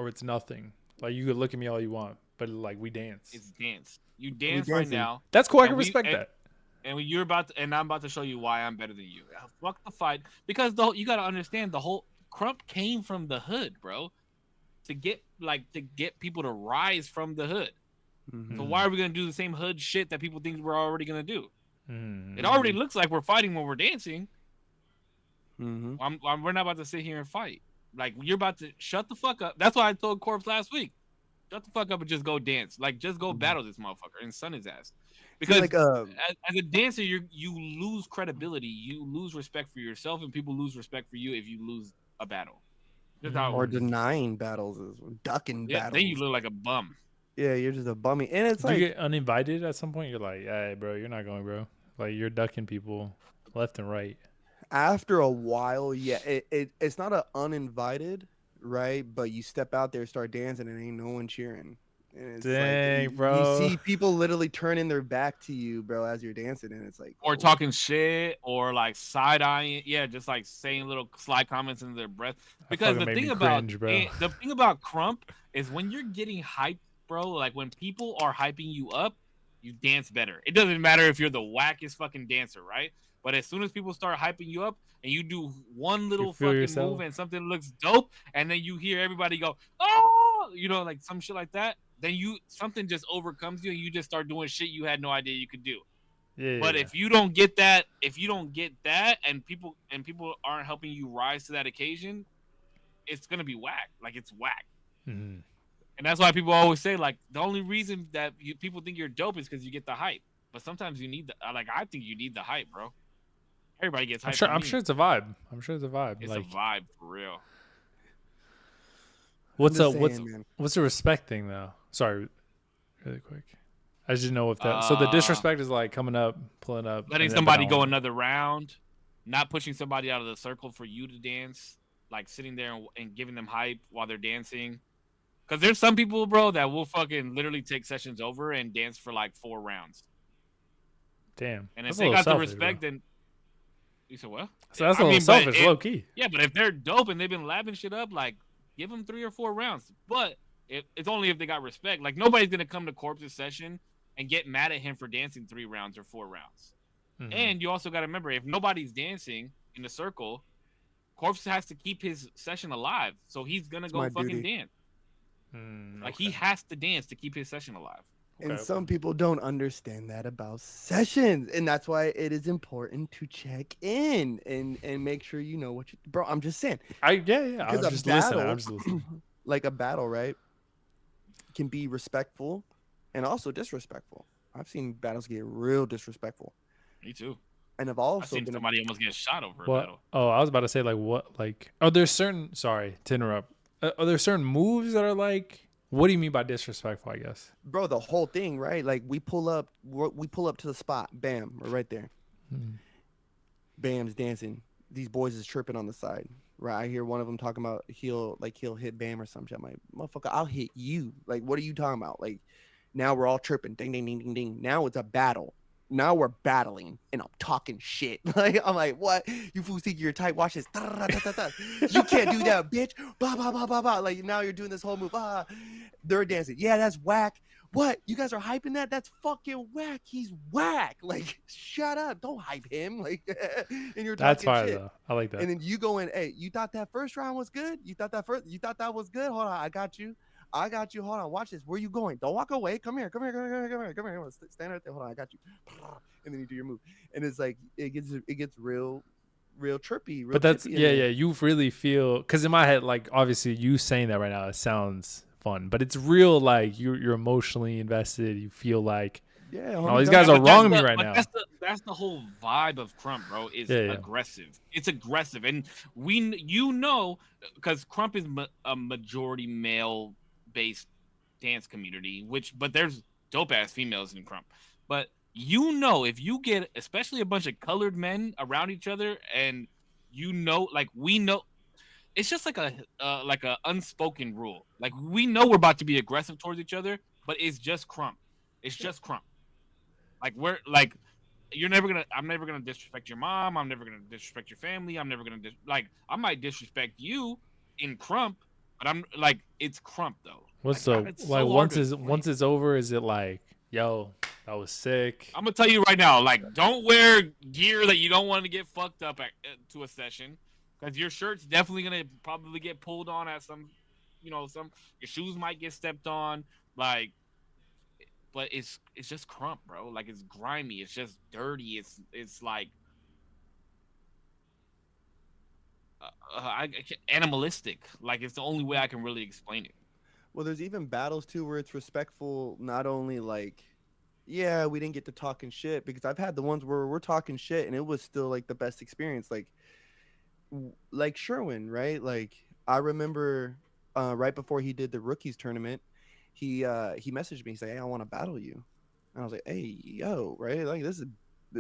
it's nothing. Like, you could look at me all you want, but like we dance. It's dance. You dance right now. That's cool. I can respect that. And I'm about to show you why I'm better than you. Fuck the fight, because you got to understand the whole Crump came from the hood, bro, to get people to rise from the hood. Mm-hmm. So why are we gonna do the same hood shit that people think we're already gonna do? Mm-hmm. It already looks like we're fighting when we're dancing. Mm-hmm. We're not about to sit here and fight. Like, you're about to shut the fuck up. That's why I told Corpse last week, shut the fuck up and just go dance. Like, just go battle this motherfucker and sun his ass. Because as a dancer, you lose credibility, you lose respect for yourself, and people lose respect for you if you lose a battle. Or denying battles, ducking battles. Then you look like a bum. Yeah, you're just a bummy. And it's you get uninvited at some point? You're like, hey, bro, you're not going, bro. Like, you're ducking people left and right. After a while, yeah, it's not uninvited, right? But you step out there, start dancing, and ain't no one cheering. And it's Dang, bro. You see people literally turning their back to you, bro, as you're dancing, and it's like, or talking shit, or like side eyeing, just like saying little sly comments in their breath. Because the thing about Crump is when you're getting hyped, bro, like when people are hyping you up, you dance better. It doesn't matter if you're the wackest fucking dancer, right? But as soon as people start hyping you up and you do one little fucking move and something looks dope, and then you hear everybody go, oh, like some shit like that, then something just overcomes you and you just start doing shit you had no idea you could do. Yeah. But if you don't get that, and people aren't helping you rise to that occasion, it's gonna be whack. Like, it's whack. Mm-hmm. And that's why people always say, like, the only reason that people think you're dope is because you get the hype. But sometimes you need I think you need the hype, bro. Everybody gets hype. I'm sure it's a vibe. It's a vibe for real. What's the respect thing though? Sorry, really quick. I just didn't know if that. So the disrespect is like coming up, pulling up, letting somebody go another round, not pushing somebody out of the circle for you to dance, like sitting there and giving them hype while they're dancing. Because there's some people, bro, that will fucking literally take sessions over and dance for like 4 rounds. Damn. And if they got the respect, then you said what? So that's a little selfish, low key. Yeah, but if they're dope and they've been lapping shit up, like, give them 3 or 4 rounds. But it's only if they got respect. Like, nobody's gonna come to Corpse's session and get mad at him for dancing 3 rounds or 4 rounds. Mm-hmm. And you also got to remember, if nobody's dancing in the circle, Corpse has to keep his session alive. So he's gonna go fucking dance. Like, he has to dance to keep his session alive. And some people don't understand that about sessions, and that's why it is important to check in and make sure you know what you. Bro, I'm just saying. I'm just listening. Like a battle, right, can be respectful and also disrespectful. I've seen battles get real disrespectful, Me too. and I've I've also seen been a somebody almost get shot over a What? battle. Oh, I was about to say like what? Like, are there certain? Sorry to interrupt. Are there certain moves that are like? What do you mean by disrespectful? I guess. bro. The whole thing, right? Like we pull up to the spot. Bam, we're right there. Hmm. Bam's dancing. These boys is tripping on the side. Right, I hear one of them talking about he'll hit Bam or something. I'm like, motherfucker, I'll hit you. Like, what are you talking about? Like, now we're all tripping. Ding, ding, ding, ding, ding. Now it's a battle. Now we're battling, and I'm talking shit. Like, I'm like, what? You fools think you're tight? Watch this. You can't do that, bitch. Blah, blah, blah, blah, blah. Like, now you're doing this whole move. They're dancing. Yeah, that's whack. What? You guys are hyping that? That's fucking whack. He's whack. Like, shut up. Don't hype him. Like, and you're That's talking fire shit. though. I like that. And then you go in, hey, you thought that first round was good? You thought that was good? Hold on, I got you. Hold on, watch this. Where you going? Don't walk away. Come here. Stand right there. Hold on, I got you. And then you do your move. And it's like it gets real trippy. But that's yeah. You really feel because in my head, like obviously you saying that right now, it sounds fun, but it's real. Like you're emotionally invested. You feel like Yeah, these guys are wronging me right now. That's the whole vibe of Crump, bro. Is Yeah. aggressive. It's aggressive, and because Crump is a majority male based dance community, but there's dope ass females in Crump. But if you get especially a bunch of colored men around each other, and like we know. It's just like a unspoken rule. Like we know we're about to be aggressive towards each other, but it's just Crump. It's just Crump. Like I'm never gonna disrespect your mom. I'm never gonna disrespect your family. I'm never gonna I might disrespect you in Crump, but I'm like it's Crump though. What's once it's over, is it like, yo, that was sick? I'm gonna tell you right now, like don't wear gear that you don't want to get fucked up to a session, because your shirt's definitely gonna probably get pulled on at some your shoes might get stepped on, like. But it's just Crump, bro. Like it's grimy. It's just dirty. It's like animalistic. Like it's the only way I can really explain it. Well, there's even battles too where it's respectful. Not only like, yeah, we didn't get to talking shit, because I've had the ones where we're talking shit and it was still like the best experience. Like Sherwin, right? Like I remember right before he did the rookies tournament. He messaged me, saying, "Hey, I want to battle you," and I was like, "Hey, yo, right? Like this is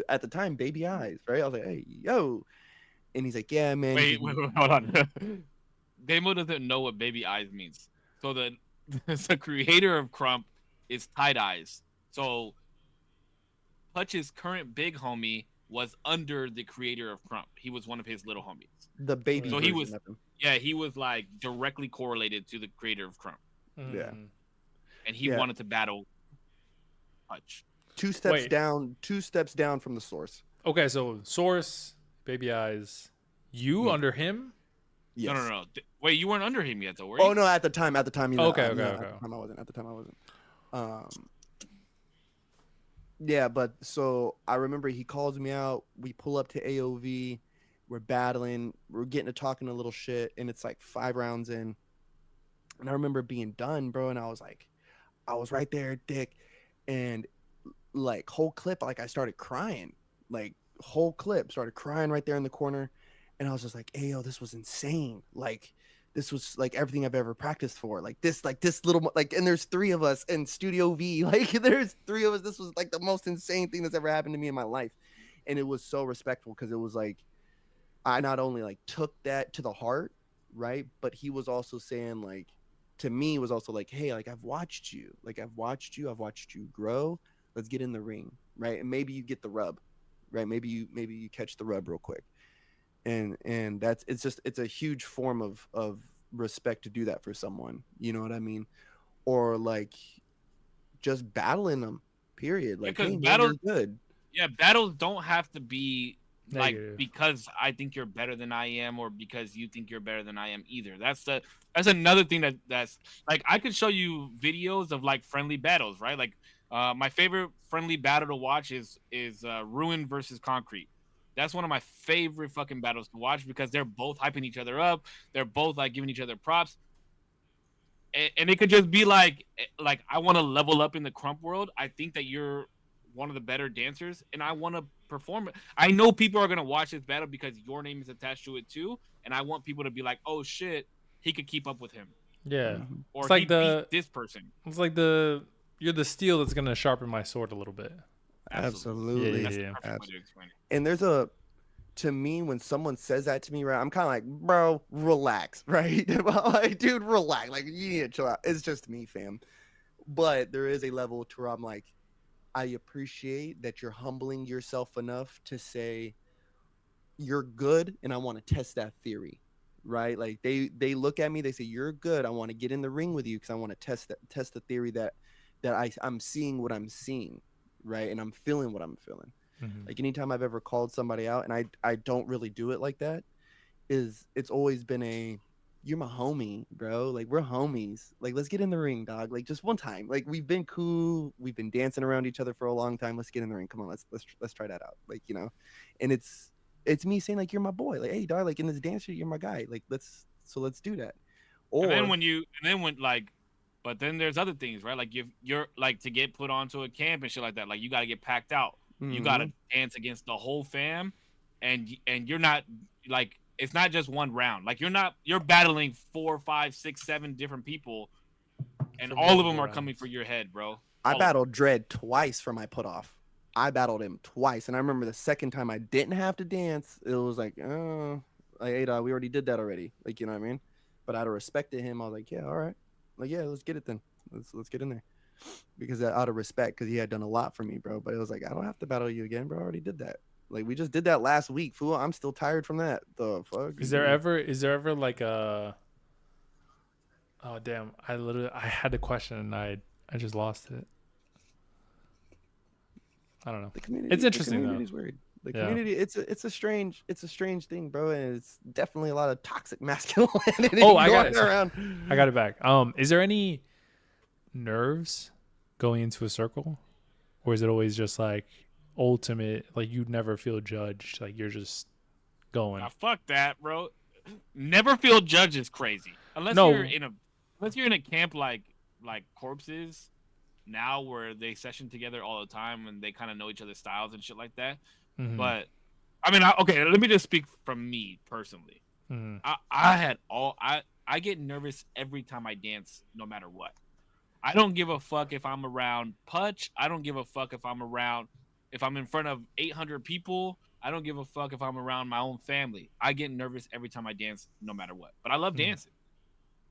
at the time Baby Eyes, right?" I was like, "Hey, yo," and he's like, "Yeah, man." Wait, hold on. Damo doesn't know what Baby Eyes means. So the creator of Crump is Tight Eyes. So Hutch's current big homie was under the creator of Crump. He was one of his little homies. The baby. So he was like directly correlated to the creator of Crump. Yeah. And he wanted to battle Hutch. Two steps down from the source. Okay, so source, Baby Eyes, under him? Yes. No. Wait, you weren't under him yet, though, were you? Oh no, at the time. Okay. At the time I wasn't. Yeah, but so I remember he calls me out. We pull up to AOV. We're battling. We're getting to talking a little shit, and it's like 5 rounds in. And I remember being done, bro, and I was right there, dick, and like whole clip, like I started crying, like whole clip, started crying right there in the corner, and I was just like, "Hey, yo, this was insane! Like, this was like everything I've ever practiced for. Like this little, like, and there's 3 of us in Studio V, like there's 3 of us. This was like the most insane thing that's ever happened to me in my life, and it was so respectful because it was like I not only like took that to the heart, right, but he was also saying like." To me was also like, hey, like I've watched you grow. Let's get in the ring, right? And maybe you get the rub, right? Maybe you catch the rub real quick, and it's a huge form of respect to do that for someone. You know what I mean? Or like just battling them. Period. Like because battles good. Yeah, battles don't have to be Negative. Like because I think you're better than I am, or because you think you're better than I am either. That's another thing that's like I could show you videos of like friendly battles, right? Like my favorite friendly battle to watch is Ruin versus Concrete. That's one of my favorite fucking battles to watch because they're both hyping each other up. They're both like giving each other props. And it could just be like I want to level up in the Crump world. I think that you're one of the better dancers, and I want to perform it. I know people are gonna watch this battle because your name is attached to it too, and I want people to be like, "Oh shit, he could keep up with him," Yeah. Mhm. or It's he like beat this person. it's like the you're the steel that's gonna sharpen my sword a little bit. Absolutely. That's the Yeah. perfect way to explain it. And there's a to me when someone says that to me, right? I'm kind of like, bro, relax, right? Like, dude, relax. Like, you need to chill out. It's just me, fam. But there is a level to where I'm like, I appreciate that you're humbling yourself enough to say you're good, and I want to test that theory, right? Like they look at me, they say you're good. I want to get in the ring with you because I want to test the theory that I'm seeing what I'm seeing, right? And I'm feeling what I'm feeling. Mhm. Like anytime I've ever called somebody out, and I don't really do it like that, it's always been a you're my homie, bro. Like we're homies. Like let's get in the ring, dog. Like just one time. Like we've been cool. We've been dancing around each other for a long time. Let's get in the ring. Come on, let's try that out. Like and it's me saying like you're my boy. Like hey, dog. Like in this dance, you're my guy. Like let's do that. And then Or but then there's other things, right? Like you're like to get put onto a camp and shit like that. Like you got to get packed out. You got to Mhm. dance against the whole fam, and you're not like it's not just one round. Like you're battling 4, 5, 6, 7 different people, and For all of them multiple are coming rounds. for your head, bro. I All of them. battled Dread twice for my put off. I battled him twice, and I remember the second time I didn't have to dance. It was like, oh, like hey, dog, we already did that already. Like you know what I mean? But out of respect to him, I was like, yeah, all right, like yeah, let's get it then. Let's get in there. Because out of respect, because he had done a lot for me, bro. But it was like, I don't have to battle you again, bro. I already did that. Like we just did that last week, fool. I'm still tired from that. The fuck? Is there ever like a oh damn, I had a question and I just lost it. I don't know. The community? It's interesting the though. community's weird. The Yeah. community, it's a strange thing, bro, and it's definitely a lot of toxic masculinity Oh, I got going it. around. I got it back. Is there any nerves going into a circle? Or is it always just like ultimate, like you never feel judged, like you're just going? Nah, fuck that, bro. Never feel judged is crazy. Unless No. you're in a camp like corpses now where they session together all the time and they kind of know each other's styles and shit like that. Mhm. But I mean, okay, let me just speak from me personally. Mhm. I get nervous every time I dance, no matter what. I don't give a fuck if I'm around Putch. I don't give a fuck if I'm in front of 800 people. I don't give a fuck if I'm around my own family. I get nervous every time I dance, no matter what. But I love dancing.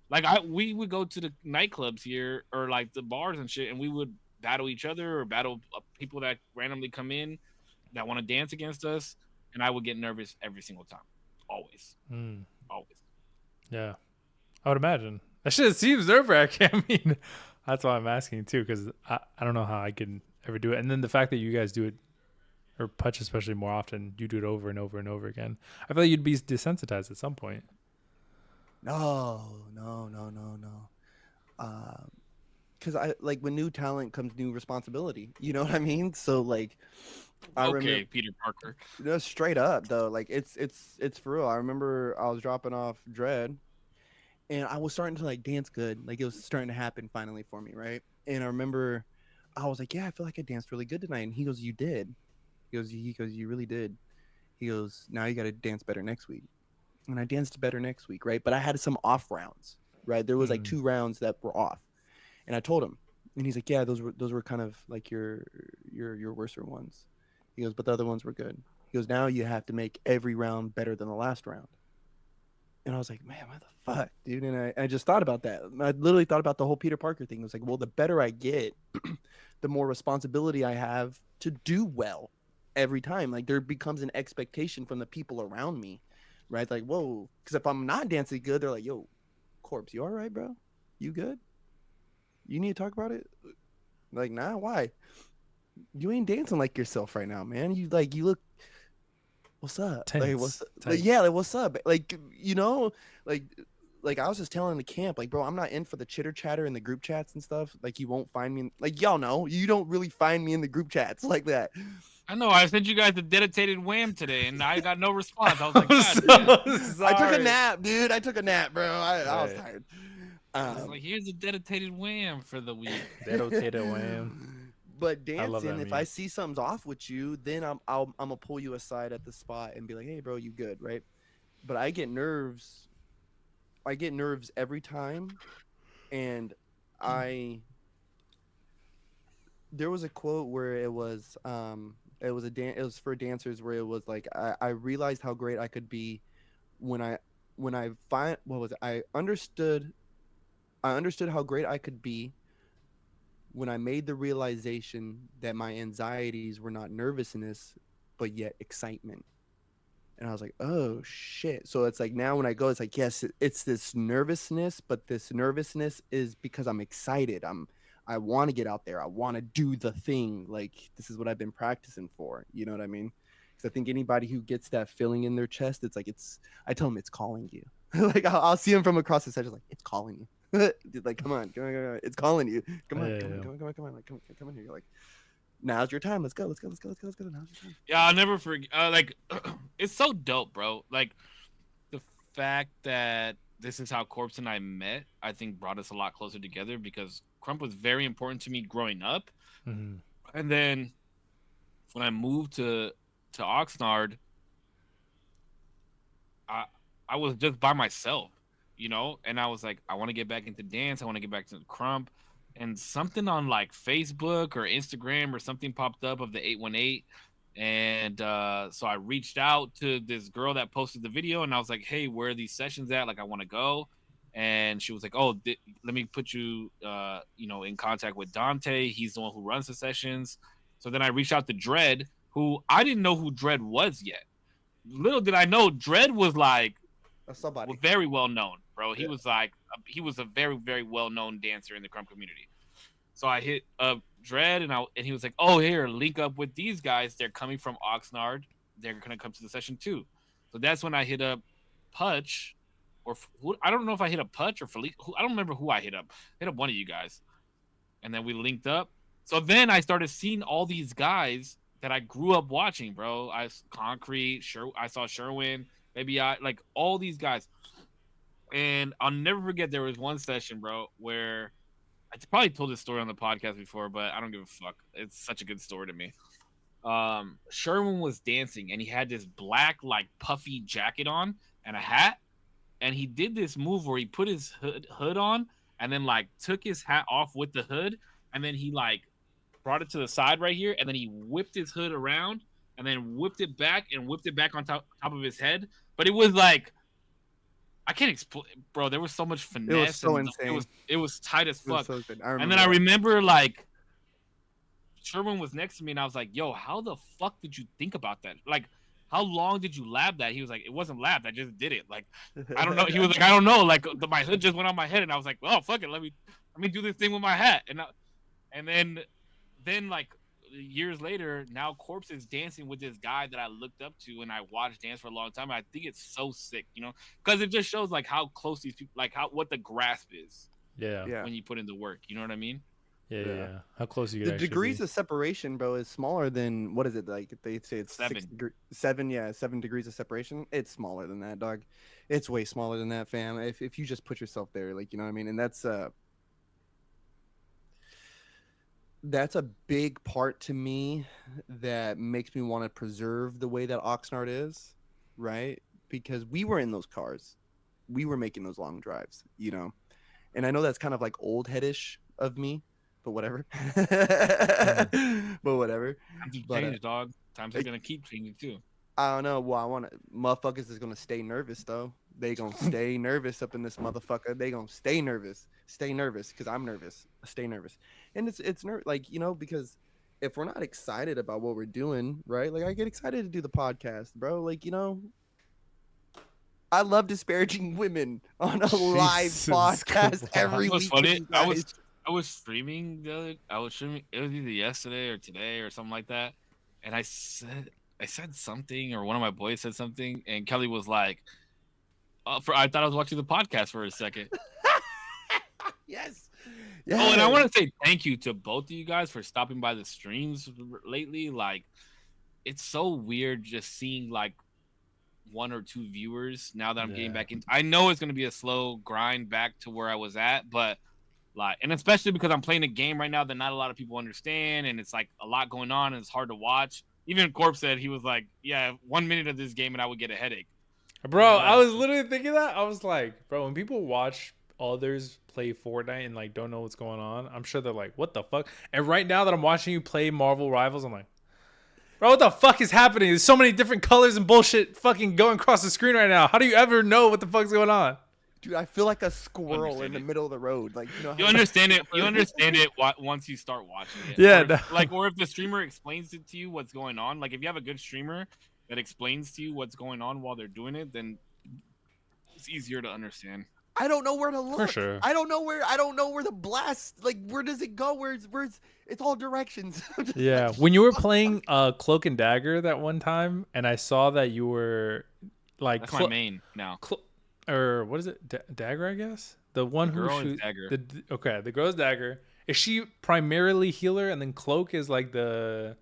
Like we would go to the nightclubs here or like the bars and shit, and we would battle each other or battle people that randomly come in that want to dance against us, and I would get nervous every single time, always, Mm. always. Yeah, I would imagine. That shit seems nerve-wracking. I mean, that's why I'm asking too, because I don't know how I can ever do it. And then the fact that you guys do it, or Putch especially more often, you do it over and over and over again. I feel like you'd be desensitized at some point. No. Because I like when new talent comes new responsibility. You know what I mean? So like, I Okay, remember Peter Parker. straight up though. Like it's for real. I remember I was dropping off Dread, and I was starting to like dance good. Like it was starting to happen finally for me, right? And I remember I was like, yeah, I feel like I danced really good tonight. And he goes, you did. He goes, you really did. He goes, now you got to dance better next week. And I danced better next week, right? But I had some off rounds, right? There was like 2 rounds that were off, and I told him, and he's like, yeah, those were kind of like your worser ones. He goes, but the other ones were good. He goes, now you have to make every round better than the last round. And I was like, man, what the fuck, dude? And I just thought about that. I literally thought about the whole Peter Parker thing. It was like, well, the better I get, the more responsibility I have to do well every time. Like there becomes an expectation from the people around me, right? Like, whoa, because if I'm not dancing good, they're like, yo, Corpse, you all right, bro? You good? You need to talk about it? Like, nah, why? You ain't dancing like yourself right now, man. You look, what's up? Tense. Like, what's Tight. like, yeah, like what's up? Like, you know, like I was just telling the camp, like, bro, I'm not in for the chitter chatter in the group chats and stuff. Like, you won't find me like y'all know, you don't really find me in the group chats like that. I know. I sent you guys the dedicated wham today, and I got no response. I was like, I'm God, so damn. I took a sorry. nap, dude. I took a nap, bro. I was Right. tired. I was like, here's a dedicated wham for the week. Dedicated wham. But I love dancing, that if I meme. see something's off with you, then I'm gonna pull you aside at the spot and be like, "Hey, bro, you good, right?" But I get nerves. I get nerves every time, and I there was a quote where it was it was for dancers where it was like I realized how great I could be when I find what was it? I understood how great I could be when I made the realization that my anxieties were not nervousness, but yet excitement. And I was like, oh shit. So it's like now when I go, it's like, yes, it's this nervousness, but this nervousness is because I'm excited. I want to get out there. I want to do the thing. Like this is what I've been practicing for. You know what I mean? Because I think anybody who gets that feeling in their chest, it's like I tell them it's calling you. Like I'll see them from across the stage, like it's calling you. Like come on, it's calling you. Come on, Yeah, come on, yeah. come on, come on, come on, like come in here. You're like, now's your time. Let's go, let's go, let's go, let's go, let's go. Now's your time. Yeah, I'll never forget. Like, it's so dope, bro. Like, the fact that this is how Corpse and I met, I think brought us a lot closer together because Crump was very important to me growing up. Mhm. And then when I moved to Oxnard, I I was just by myself, you know, and I was like, I want to get back into dance. I want to get back to Crump, and something on like Facebook or Instagram or something popped up of the 818, and so I reached out to this girl that posted the video, and I was like, hey, where are these sessions at? Like, I want to go. And she was like, "Oh, let me put you, in contact with Dante. He's the one who runs the sessions." So then I reached out to Dread, who I didn't know who Dread was yet. Little did I know, Dread was like Somebody. very well known, bro. He Yeah. was like he was a very very well known dancer in the crump community. So I hit up Dread and he was like, "Oh, here, link up with these guys. They're coming from Oxnard. They're gonna come to the session too." So that's when I hit up Putch, I don't know if I hit up Putch or Felipe. I don't remember who I hit up. I hit up one of you guys, and then we linked up. So then I started seeing all these guys that I grew up watching, bro. Concrete, I saw Sherwin, maybe I like all these guys. And I'll never forget there was one session, bro, where I probably told this story on the podcast before, but I don't give a fuck. It's such a good story to me. Sherwin was dancing and he had this black, like puffy jacket on and a hat. And he did this move where he put his hood on and then like took his hat off with the hood. And then he like brought it to the side right here. And then he whipped his hood around and then whipped it back on top of his head. But it was like, I can't explain, bro. There was so much finesse. It was so and insane. It was tight as fuck. So good. And then I remember like Sherman was next to me, and I was like, "Yo, how the fuck did you think about that? Like, how long did you lab that?" He was like, "It wasn't labbed. I just did it. Like, I don't know." He was like, "I don't know. Like, my hood just went on my head," and I was like, "Oh, fuck it. Let me do this thing with my hat." And then like years later, now Corpse is dancing with this guy that I looked up to and I watched dance for a long time. I think it's so sick, you know, because it just shows like how close these people, like what the grasp is Yeah. when you put in the work. You know what I mean? Yeah. How close you the could actually degrees be. of separation, bro, is smaller than what is it like? They say it's 7. Yeah, 7 degrees of separation. It's smaller than that, dog. It's way smaller than that, fam. If you just put yourself there, like you know what I mean, and that's a big part to me that makes me want to preserve the way that Oxnard is, right? Because we were in those cars, we were making those long drives, you know, and I know that's kind of like old headish of me, but whatever. But whatever. Times have But changed, dog. Times are gonna keep changing too. I don't know. Well, I want to. Motherfuckers is gonna stay nervous though. They gonna stay nervous up in this motherfucker. They gonna stay nervous. Stay nervous because I'm nervous. Stay nervous. And it's like you know because if we're not excited about what we're doing, right? Like I get excited to do the podcast, bro. Like you know, I love disparaging women on a live Jesus podcast Christ. every It was week. funny. with you guys. I was streaming I was streaming. It was either yesterday or today or something like that. And I said something, or one of my boys said something, and Kelly was like, I thought I was watching the podcast for a second. Yes. Oh, and I want to say thank you to both of you guys for stopping by the streams lately. Like, it's so weird just seeing like 1 or 2 viewers now that I'm getting back in. I know it's going to be a slow grind back to where I was at, but Like, and especially because I'm playing a game right now that not a lot of people understand, and it's like a lot going on, and it's hard to watch. Even Corp said he was like, "Yeah, 1 minute of this game and I would get a headache." Bro, I But was literally thinking that. I was like, bro, when people watch others play Fortnite and like don't know what's going on, I'm sure they're like, what the fuck? And right now that I'm watching you play Marvel Rivals, I'm like, bro, what the fuck is happening? There's so many different colors and bullshit fucking going across the screen right now. How do you ever know what the fuck's going on? Dude, I feel like a squirrel in the middle of the road. Like, you know, you understand it. You understand it once you start watching it. Yeah, Or if, no. like, or if the streamer explains it to you what's going on. Like, if you have a good streamer that explains to you what's going on while they're doing it, then it's easier to understand. I don't know where to look. For sure. I don't know where the blast, like, where does it go? Where's it's all directions. Yeah, when you were playing Cloak and Dagger that one time, and I saw that you were like That's my main now. Or what is it? Dagger, I guess. The one who girl is shoots. Dagger. Okay, the girl's Dagger. Is she primarily healer, and then Cloak is like the?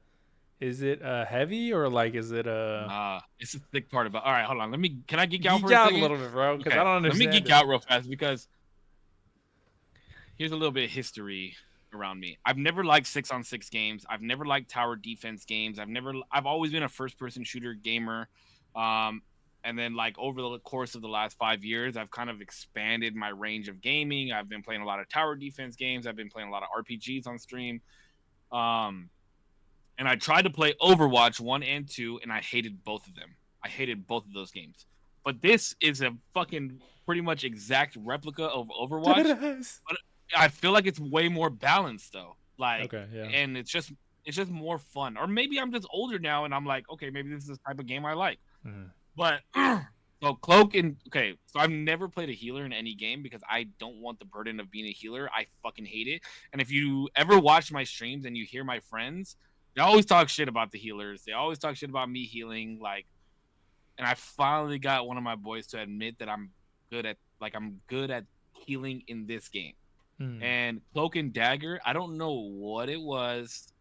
Is it heavy or like is it it's a thick part about. All right, hold on. Can I geek out for a geek out second? a little bit, bro? Because Okay, I don't understand. Let me geek out real fast because here's a little bit of history around me. I've never liked 6-on-6 games. I've never liked tower defense games. I've always been a first-person shooter gamer. And then, like, over the course of the last 5 years, I've kind of expanded my range of gaming. I've been playing a lot of tower defense games. I've been playing a lot of RPGs on stream. And I tried to play Overwatch 1 and 2, and I hated both of them. I hated both of those games. But this is a fucking pretty much exact replica of Overwatch. But I feel like it's way more balanced, though. Like, Okay, yeah. And it's just more fun. Or maybe I'm just older now, and I'm like, okay, maybe this is the type of game I like. Mhm. But so Cloak and so I've never played a healer in any game because I don't want the burden of being a healer. I fucking hate it. And if you ever watch my streams and you hear my friends, they always talk shit about the healers. They always talk shit about me healing. Like, and I finally got one of my boys to admit that I'm good at healing in this game. And Cloak and Dagger, I don't know what it was,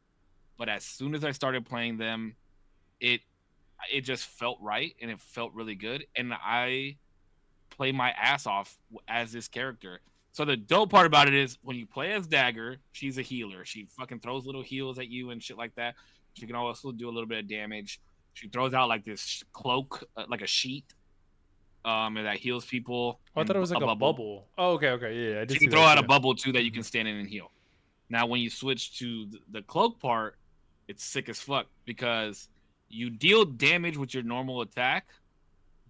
but as soon as I started playing them, it just felt right and it felt really good, and I play my ass off as this character. So the dope part about it is when you play as Dagger, she's a healer. She fucking throws little heals at you and shit like that. She can also do a little bit of damage. She throws out like this cloak, like a sheet, and that heals people. Oh, I thought it was like a bubble. Oh, okay, yeah. I did she see can throw that, out a bubble too that you can stand in and heal. Now, when you switch to the cloak part, it's sick as fuck because you deal damage with your normal attack,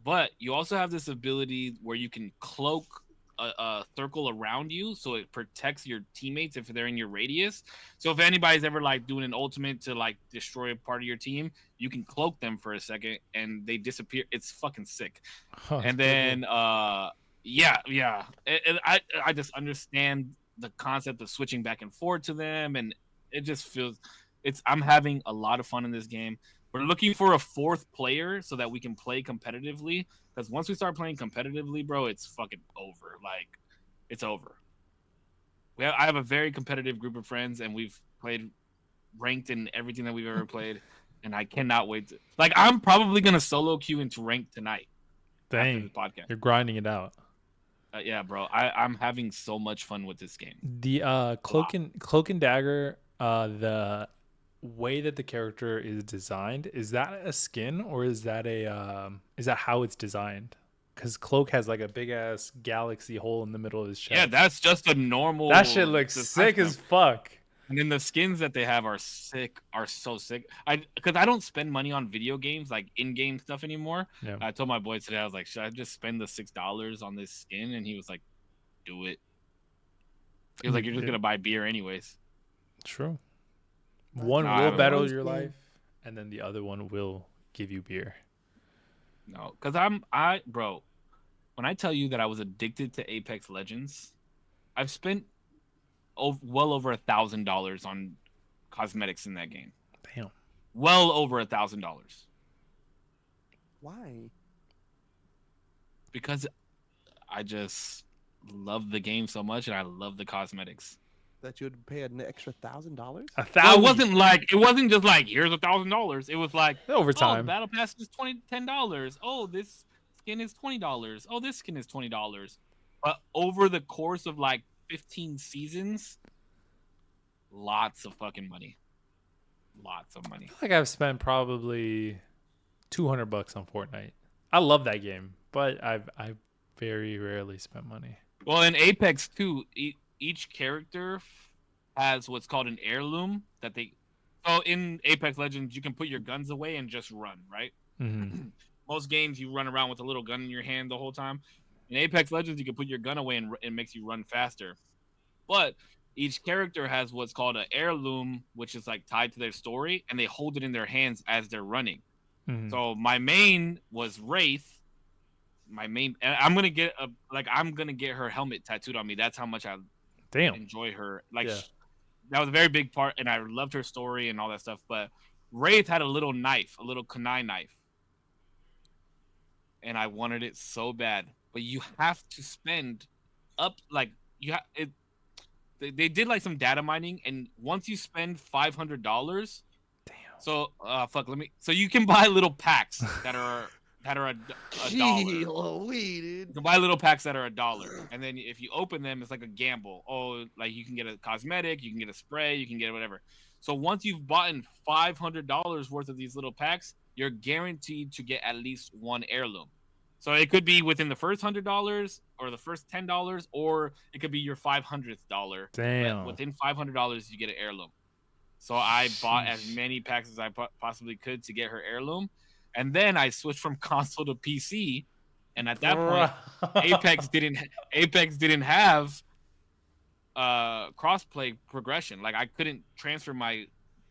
but you also have this ability where you can cloak a circle around you, so it protects your teammates if they're in your radius. So if anybody's ever like doing an ultimate to like destroy a part of your team, you can cloak them for a second and they disappear. It's fucking sick. And then I just understand the concept of switching back and forth to them, and it just feels I'm having a lot of fun in this game. We're looking for a fourth player so that we can play competitively. Because once we start playing competitively, bro, it's fucking over. Like, it's over. I have a very competitive group of friends, and we've played ranked in everything that we've ever played. And I cannot wait to. Like, I'm probably going to solo queue into ranked tonight. Dang. After the podcast. You're grinding it out. Yeah, bro. I'm having so much fun with this game. The Cloak and Dagger, the way that the character is designed, is that a skin or is that how it's designed? Because Cloak has like a big ass galaxy hole in the middle of his chest. Yeah, that's just a normal. That shit looks sick as fuck. And then the skins that they have are so sick. Because I don't spend money on video games, like in-game stuff anymore. Yeah. I told my boy today, I was like, should I just spend the $6 on this skin? And he was like, do it. He was like, you're just gonna buy beer anyways. True. One will better your life, and then the other one will give you beer. No, because bro, when I tell you that I was addicted to Apex Legends, I've spent well over $1,000 on cosmetics in that game. Damn. Well over $1,000. Why? Because I just love the game so much, and I love the cosmetics. That you would pay an extra $1,000? $1,000. Well, it wasn't just like here's $1,000. It was like over time. Oh, battle pass is $10. Oh, this skin is $20. Oh, this skin is $20. But over the course of like 15 seasons, lots of fucking money. Lots of money. I feel like I've spent probably $200 on Fortnite. I love that game, but I've very rarely spent money. Well, in Apex too, each character has what's called an heirloom that they. So in Apex Legends, you can put your guns away and just run, right? Mm-hmm. Most games, you run around with a little gun in your hand the whole time. In Apex Legends, you can put your gun away and it makes you run faster. But each character has what's called an heirloom, which is like tied to their story, and they hold it in their hands as they're running. Mm-hmm. So my main was Wraith. And I'm gonna get her helmet tattooed on me. That's how much I enjoy her. Like that was a very big part, and I loved her story and all that stuff. But Wraith had a little knife, a little kunai knife, and I wanted it so bad. But you have to spend up like they did like some data mining, and once you spend $500, so so you can buy little packs that are $1. Dude. You can buy little packs that are $1, and then if you open them, it's like a gamble. Oh, like you can get a cosmetic, you can get a spray, you can get whatever. So once you've bought $500 worth of these little packs, you're guaranteed to get at least one heirloom. So it could be within the first $100 or the first $10, or it could be your $500th. Damn. But within $500, you get an heirloom. So I bought as many packs as I possibly could to get her heirloom. And then I switched from console to PC, and at that point, Apex didn't have crossplay progression. Like I couldn't transfer my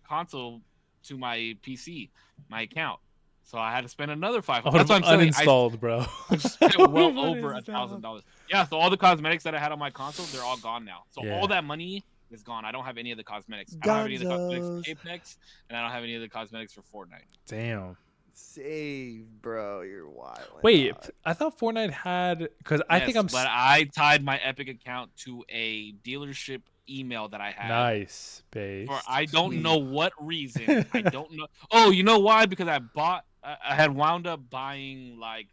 console to my PC, my account, so I had to spend another $500. That's what I'm saying. Uninstalled, bro. I spent well over $1,000. Yeah, so all the cosmetics that I had on my console, they're all gone now. So all that money is gone. I don't have any of the cosmetics. I don't have any of the cosmetics for Apex, and I don't have any of the cosmetics for Fortnite. Damn. Save, bro. You're wild. Wait, I thought Fortnite had But I tied my Epic account to a dealership email that I had. Nice, base. For I don't know what reason. I don't know. Oh, you know why? Because I had wound up buying like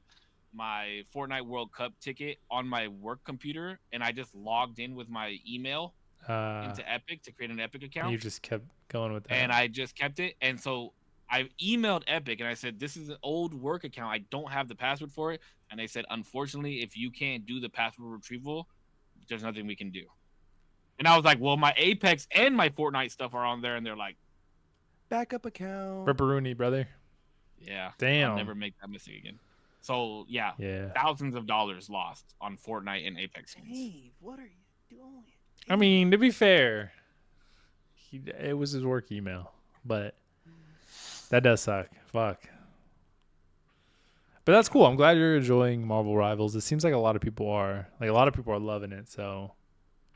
my Fortnite World Cup ticket on my work computer, and I just logged in with my email into Epic to create an Epic account. And you just kept going with that. And I just kept it, and so I emailed Epic and I said, this is an old work account. I don't have the password for it. And they said, unfortunately, if you can't do the password retrieval, there's nothing we can do. And I was like, well, my Apex and my Fortnite stuff are on there. And they're like, backup account. Ripperoonie, brother. Yeah. Damn. I'll never make that mistake again. So, yeah. Thousands of dollars lost on Fortnite and Apex skins. Dave, what are you doing? I mean, to be fair, it was his work email. But that does suck. Fuck. But that's cool. I'm glad you're enjoying Marvel Rivals. It seems like a lot of people are. Like a lot of people are loving it. So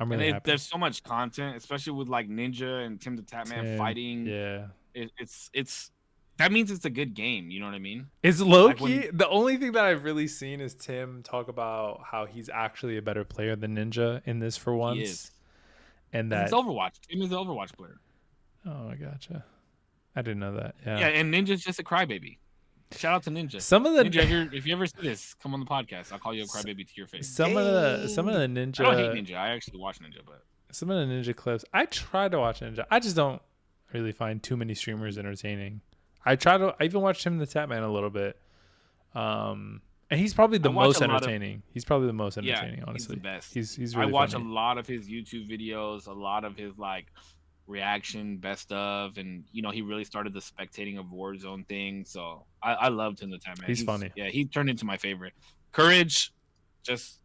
I'm really happy. There's so much content, especially with like Ninja and Tim the Tatman fighting. Yeah. It's that means it's a good game. You know what I mean? It's low key. The only thing that I've really seen is Tim talk about how he's actually a better player than Ninja in this for once. He is. And that it's Overwatch. Tim is the Overwatch player. Oh, I gotcha. I didn't know that. Yeah. Yeah, and Ninja's just a crybaby. Shout out to Ninja. Some of the Ninja, if you ever see this, come on the podcast. I'll call you a crybaby to your face. Some of the Ninja. I don't hate Ninja. I actually watch Ninja, but some of the Ninja clips. I try to watch Ninja. I just don't really find too many streamers entertaining. I even watched him the Tatman a little bit. And he's probably the most entertaining. He's probably the most entertaining, honestly. He's the best. He's really I watch funny. a lot of his YouTube videos, a lot of his like reaction best of, and he really started the spectating of Warzone thing, so I loved him the time, man. He's funny. Yeah, he turned into my favorite. Courage just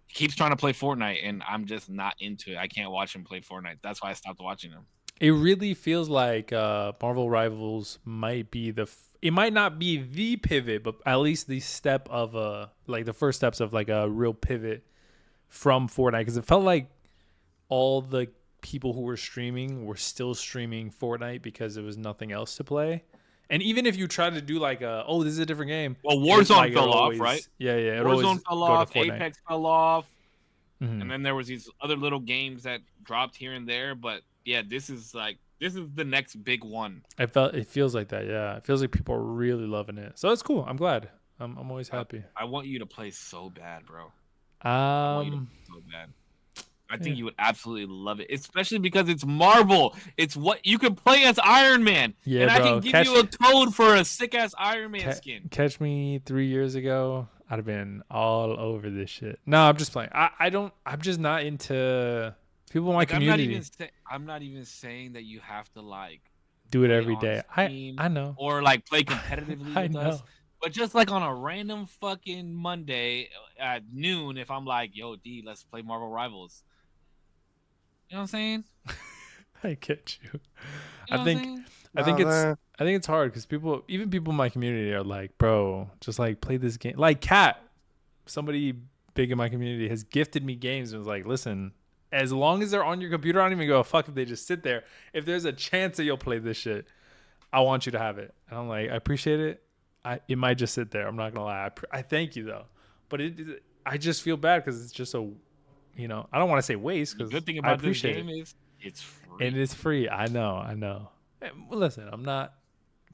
keeps trying to play Fortnite, and I'm just not into it. I can't watch him play Fortnite. That's why I stopped watching him. It really feels like Marvel Rivals might be it might not be the pivot, but at least the step of like the first steps of like a real pivot from Fortnite, because it felt like all the people who were streaming were still streaming Fortnite because there was nothing else to play. And even if you try to do like this is a different game. Well, Warzone fell off, right? Yeah. Warzone fell off. Apex fell off. Mm-hmm. And then there was these other little games that dropped here and there. But yeah, this is the next big one. It feels like that. Yeah, it feels like people are really loving it. So it's cool. I'm glad. I'm always happy. I want you to play so bad, bro. I want you to play so bad. I think you would absolutely love it, especially because it's Marvel. It's what you can play as Iron Man, Yeah, and I bro. can give you a code for a sick ass Iron Man skin. Catch me 3 years ago, I'd have been all over this shit. No, I'm just playing. I'm just not into people in my community. I'm not even saying that you have to like Do it play every on day. Steam I know. or like play competitively I with know. us. But just like on a random fucking Monday at noon, if I'm like, yo, D, let's play Marvel Rivals. You know what I'm saying? I get you. You know I think it's hard because even people in my community are like, bro, just like play this game. Like Kat, somebody big in my community has gifted me games and was like, listen, as long as they're on your computer, I don't even go fuck if they just sit there. If there's a chance that you'll play this shit, I want you to have it. And I'm like, I appreciate it. It might just sit there. I'm not gonna lie. I thank you though, but I just feel bad because it's just a, I don't want to say waste the because good thing I about this appreciate game it. is it's free. And it's free. I know. Well, listen, I'm not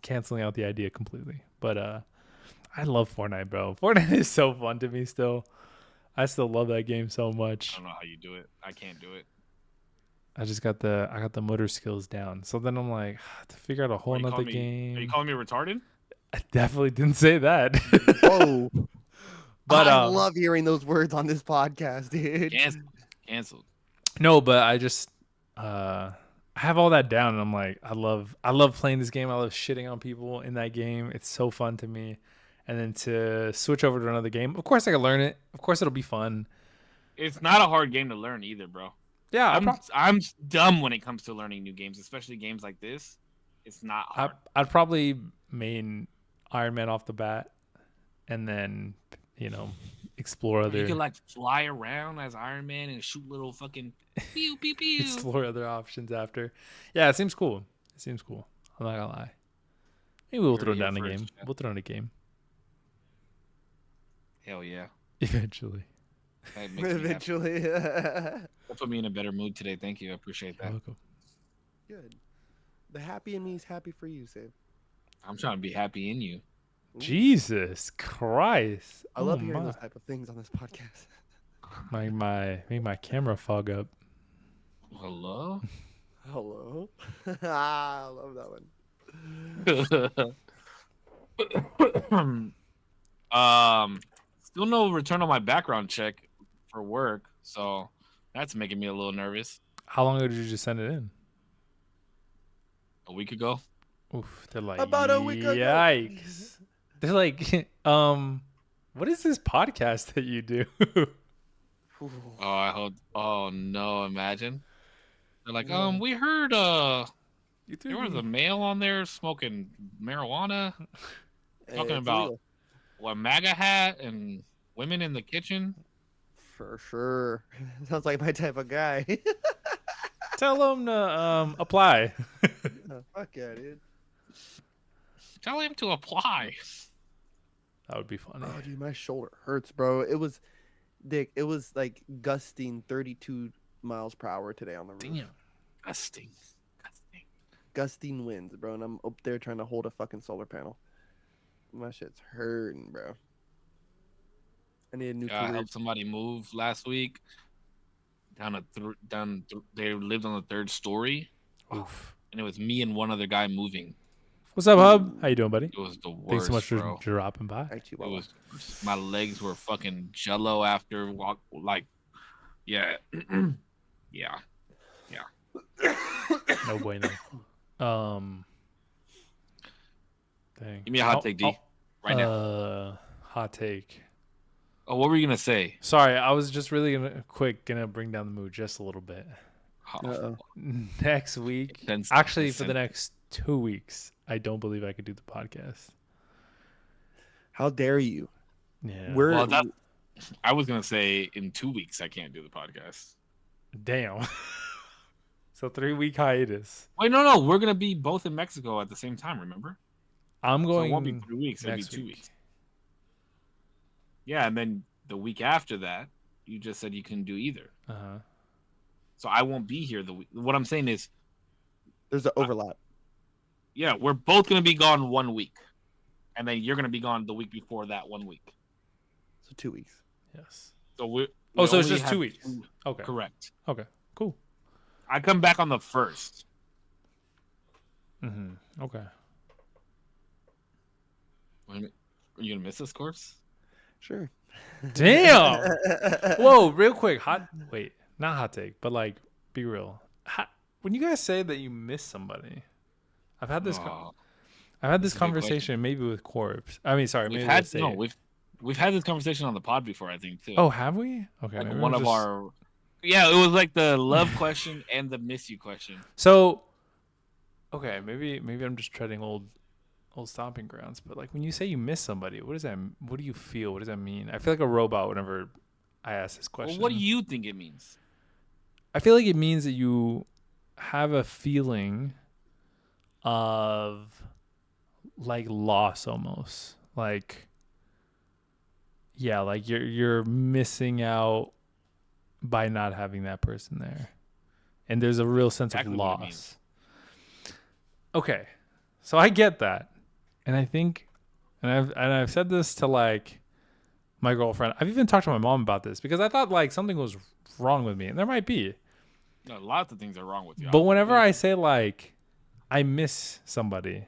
canceling out the idea completely, but I love Fortnite, bro. Fortnite is so fun to me still. I still love that game so much. I don't know how you do it. I can't do it. I got the motor skills down. So then I'm like, to figure out a whole nother game. Are you calling me retarded? I definitely didn't say that. Whoa. But I love hearing those words on this podcast, dude. Canceled. No, but I just I have all that down and I'm like, I love playing this game. I love shitting on people in that game. It's so fun to me. And then to switch over to another game, of course I can learn it. Of course it'll be fun. It's not a hard game to learn either, bro. Yeah, I'm dumb when it comes to learning new games, especially games like this. It's not hard. I'd probably main Iron Man off the bat, and then explore other. You could like fly around as Iron Man and shoot little fucking pew pew pew. Explore other options after. Yeah, it seems cool. I'm not gonna lie. Maybe we'll throw down a game. Yeah. We'll throw in a game. Hell yeah. Eventually. That makes me happy. Eventually. That put me in a better mood today. Thank you. I appreciate that. You're welcome. Good. The happy in me is happy for you, Sam. I'm trying to be happy in you. Jesus Christ! I love hearing those type of things on this podcast. Make my camera fog up. Hello? Hello. I love that one. Still no return on my background check for work, so that's making me a little nervous. How long ago did you just send it in? A week ago. Oof, they're like About a week ago. Yikes! They're like, what is this podcast that you do? Oh no! Imagine. They're like, we heard there was a male on there smoking marijuana, talking about illegal. what MAGA hat and women in the kitchen. For sure. Sounds like my type of guy. Tell them to apply. Fuck yeah, dude. Tell him to apply. That would be funny. Oh, dude, my shoulder hurts, bro. It was, Dick, it was like gusting 32 miles per hour today on the roof. Damn. Gusting. Gusting winds, bro. And I'm up there trying to hold a fucking solar panel. My shit's hurting, bro. I need a new I helped somebody move last week. They lived on the third story. Oof. And it was me and one other guy moving. What's up, Hub? How you doing, buddy? It was the worst. Thanks so much bro. for dropping by. It was my legs were fucking jello after walk. Like, yeah, yeah. No bueno. Dang. Give me a hot take, D. Right now. Hot take. Oh, what were you gonna say? Sorry, I was just really gonna bring down the mood just a little bit. Uh-oh. Next week, actually for the next 2 weeks, I don't believe I could do the podcast. How dare you? Yeah. I was gonna say in 2 weeks I can't do the podcast. Damn. So 3-week hiatus. Wait, no, we're gonna be both in Mexico at the same time. Remember? I'm going. So it won't be 3 weeks. It'll be 2 weeks. Yeah, and then the week after that, you just said you couldn't do either. Uh-huh. So I won't be here the week. What I'm saying is, there's an overlap. Yeah, we're both gonna be gone 1 week, and then you're gonna be gone the week before that 1 week. So 2 weeks. Yes. So Oh, so it's only just have 2 weeks. Okay. Correct. Okay. Cool. I come back on the 1st. Okay. Are you gonna miss this course? Sure. Damn. Whoa, real quick. Wait, not hot take, but like, be real. When you guys say that you miss somebody, I've had this. Oh, I've had this that's a good question. conversation maybe with Corpse. I mean, sorry, We've maybe had with Say no, it. we've had this conversation on the pod before, I think too. Oh, have we? Okay, like maybe one I'm of just- our. Yeah, it was like the love question and the miss you question. So, okay, maybe I'm just treading old stomping grounds. But like, when you say you miss somebody, what does that? What do you feel? What does that mean? I feel like a robot whenever I ask this question. Well, what do you think it means? I feel like it means that you have a feeling of like loss almost. Like, yeah, like you're missing out by not having that person there. And there's a real sense Exactly of what it loss. means. Okay. So I get that. And I think and I've said this to like my girlfriend. I've even talked to my mom about this because I thought like something was wrong with me, and there might be. No, lots of things are wrong with you. But whenever I say like I miss somebody,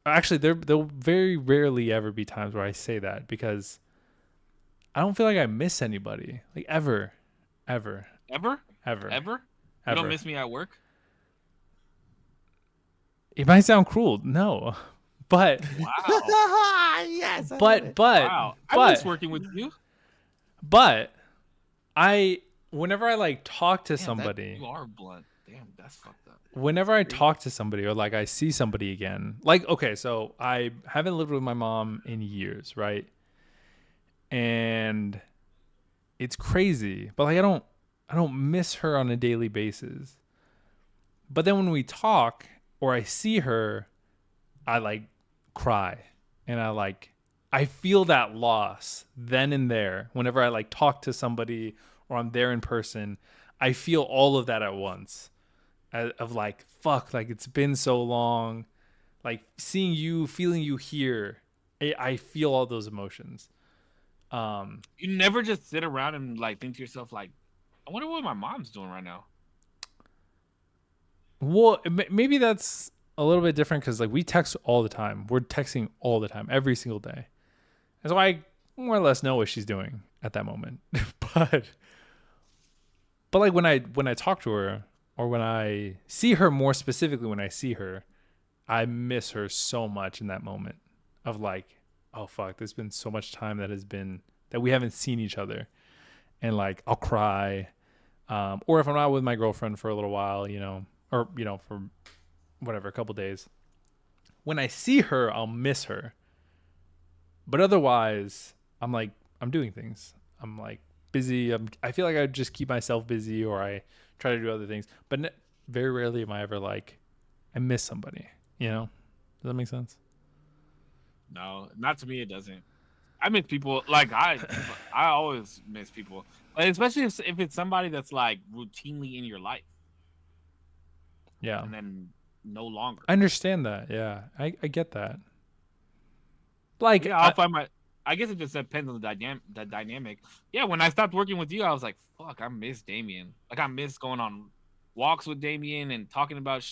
actually there'll very rarely ever be times where I say that because I don't feel like I miss anybody. Like ever. ever, You you don't miss me at work. It might sound cruel, no. But Wow, Yes. wow, I miss working with you. But whenever I like talk to Damn, somebody, you are blunt. Damn, that's fucked up. whenever I talk to somebody or like I see somebody again, like, okay, so I haven't lived with my mom in years, right? And it's crazy, but like I don't miss her on a daily basis. But then when we talk or I see her, I like cry and I feel that loss then and there. Whenever I like talk to somebody or I'm there in person, I feel all of that at once. Of like, fuck, like it's been so long. Like seeing you, feeling you here, I feel all those emotions. You never just sit around and like think to yourself like, I wonder what my mom's doing right now. Well, maybe that's a little bit different because like we text all the time. We're texting all the time, every single day. And so I more or less know what she's doing at that moment. but like when I talk to her or when I see her, more specifically when I see her, I miss her so much in that moment of like, oh fuck, there's been so much time that we haven't seen each other. And like I'll cry. Or if I'm not with my girlfriend for a little while, or for whatever, a couple days. When I see her, I'll miss her. But otherwise, I'm doing things. I'm like busy. I feel like I just keep myself busy or I try to do other things. But very rarely am I ever like, I miss somebody, Does that make sense? No, not to me. It doesn't. I miss people. Like I always miss people, like, especially if it's somebody that's like routinely in your life. Yeah. And then no longer. I understand that. Yeah. I get that. Like, yeah, I guess it just depends on the dynamic. Yeah, when I stopped working with you, I was like, fuck, I miss Damien. Like I miss going on walks with Damien and talking about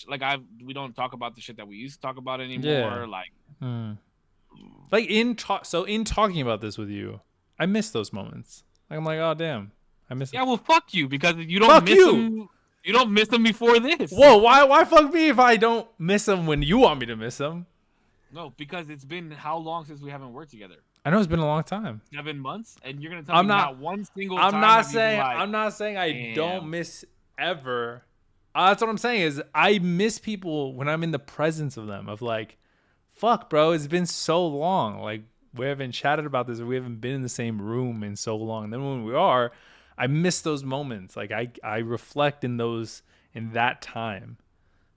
we don't talk about the shit that we used to talk about anymore. Yeah. Like, like in talking about this with you, I miss those moments. Like I'm like, oh damn, I miss. Yeah, well, fuck you because you don't miss them. You don't miss them before this. Whoa, why fuck me if I don't miss them when you want me to miss them? No, because it's been how long since we haven't worked together? I know it's been a long time. 7 months, and you're gonna tell me not one single time. I'm not saying I don't miss ever. That's what I'm saying is I miss people when I'm in the presence of them. Of like, fuck, bro, it's been so long. Like we haven't chatted about this, or we haven't been in the same room in so long. And then when we are, I miss those moments. Like I reflect in that time.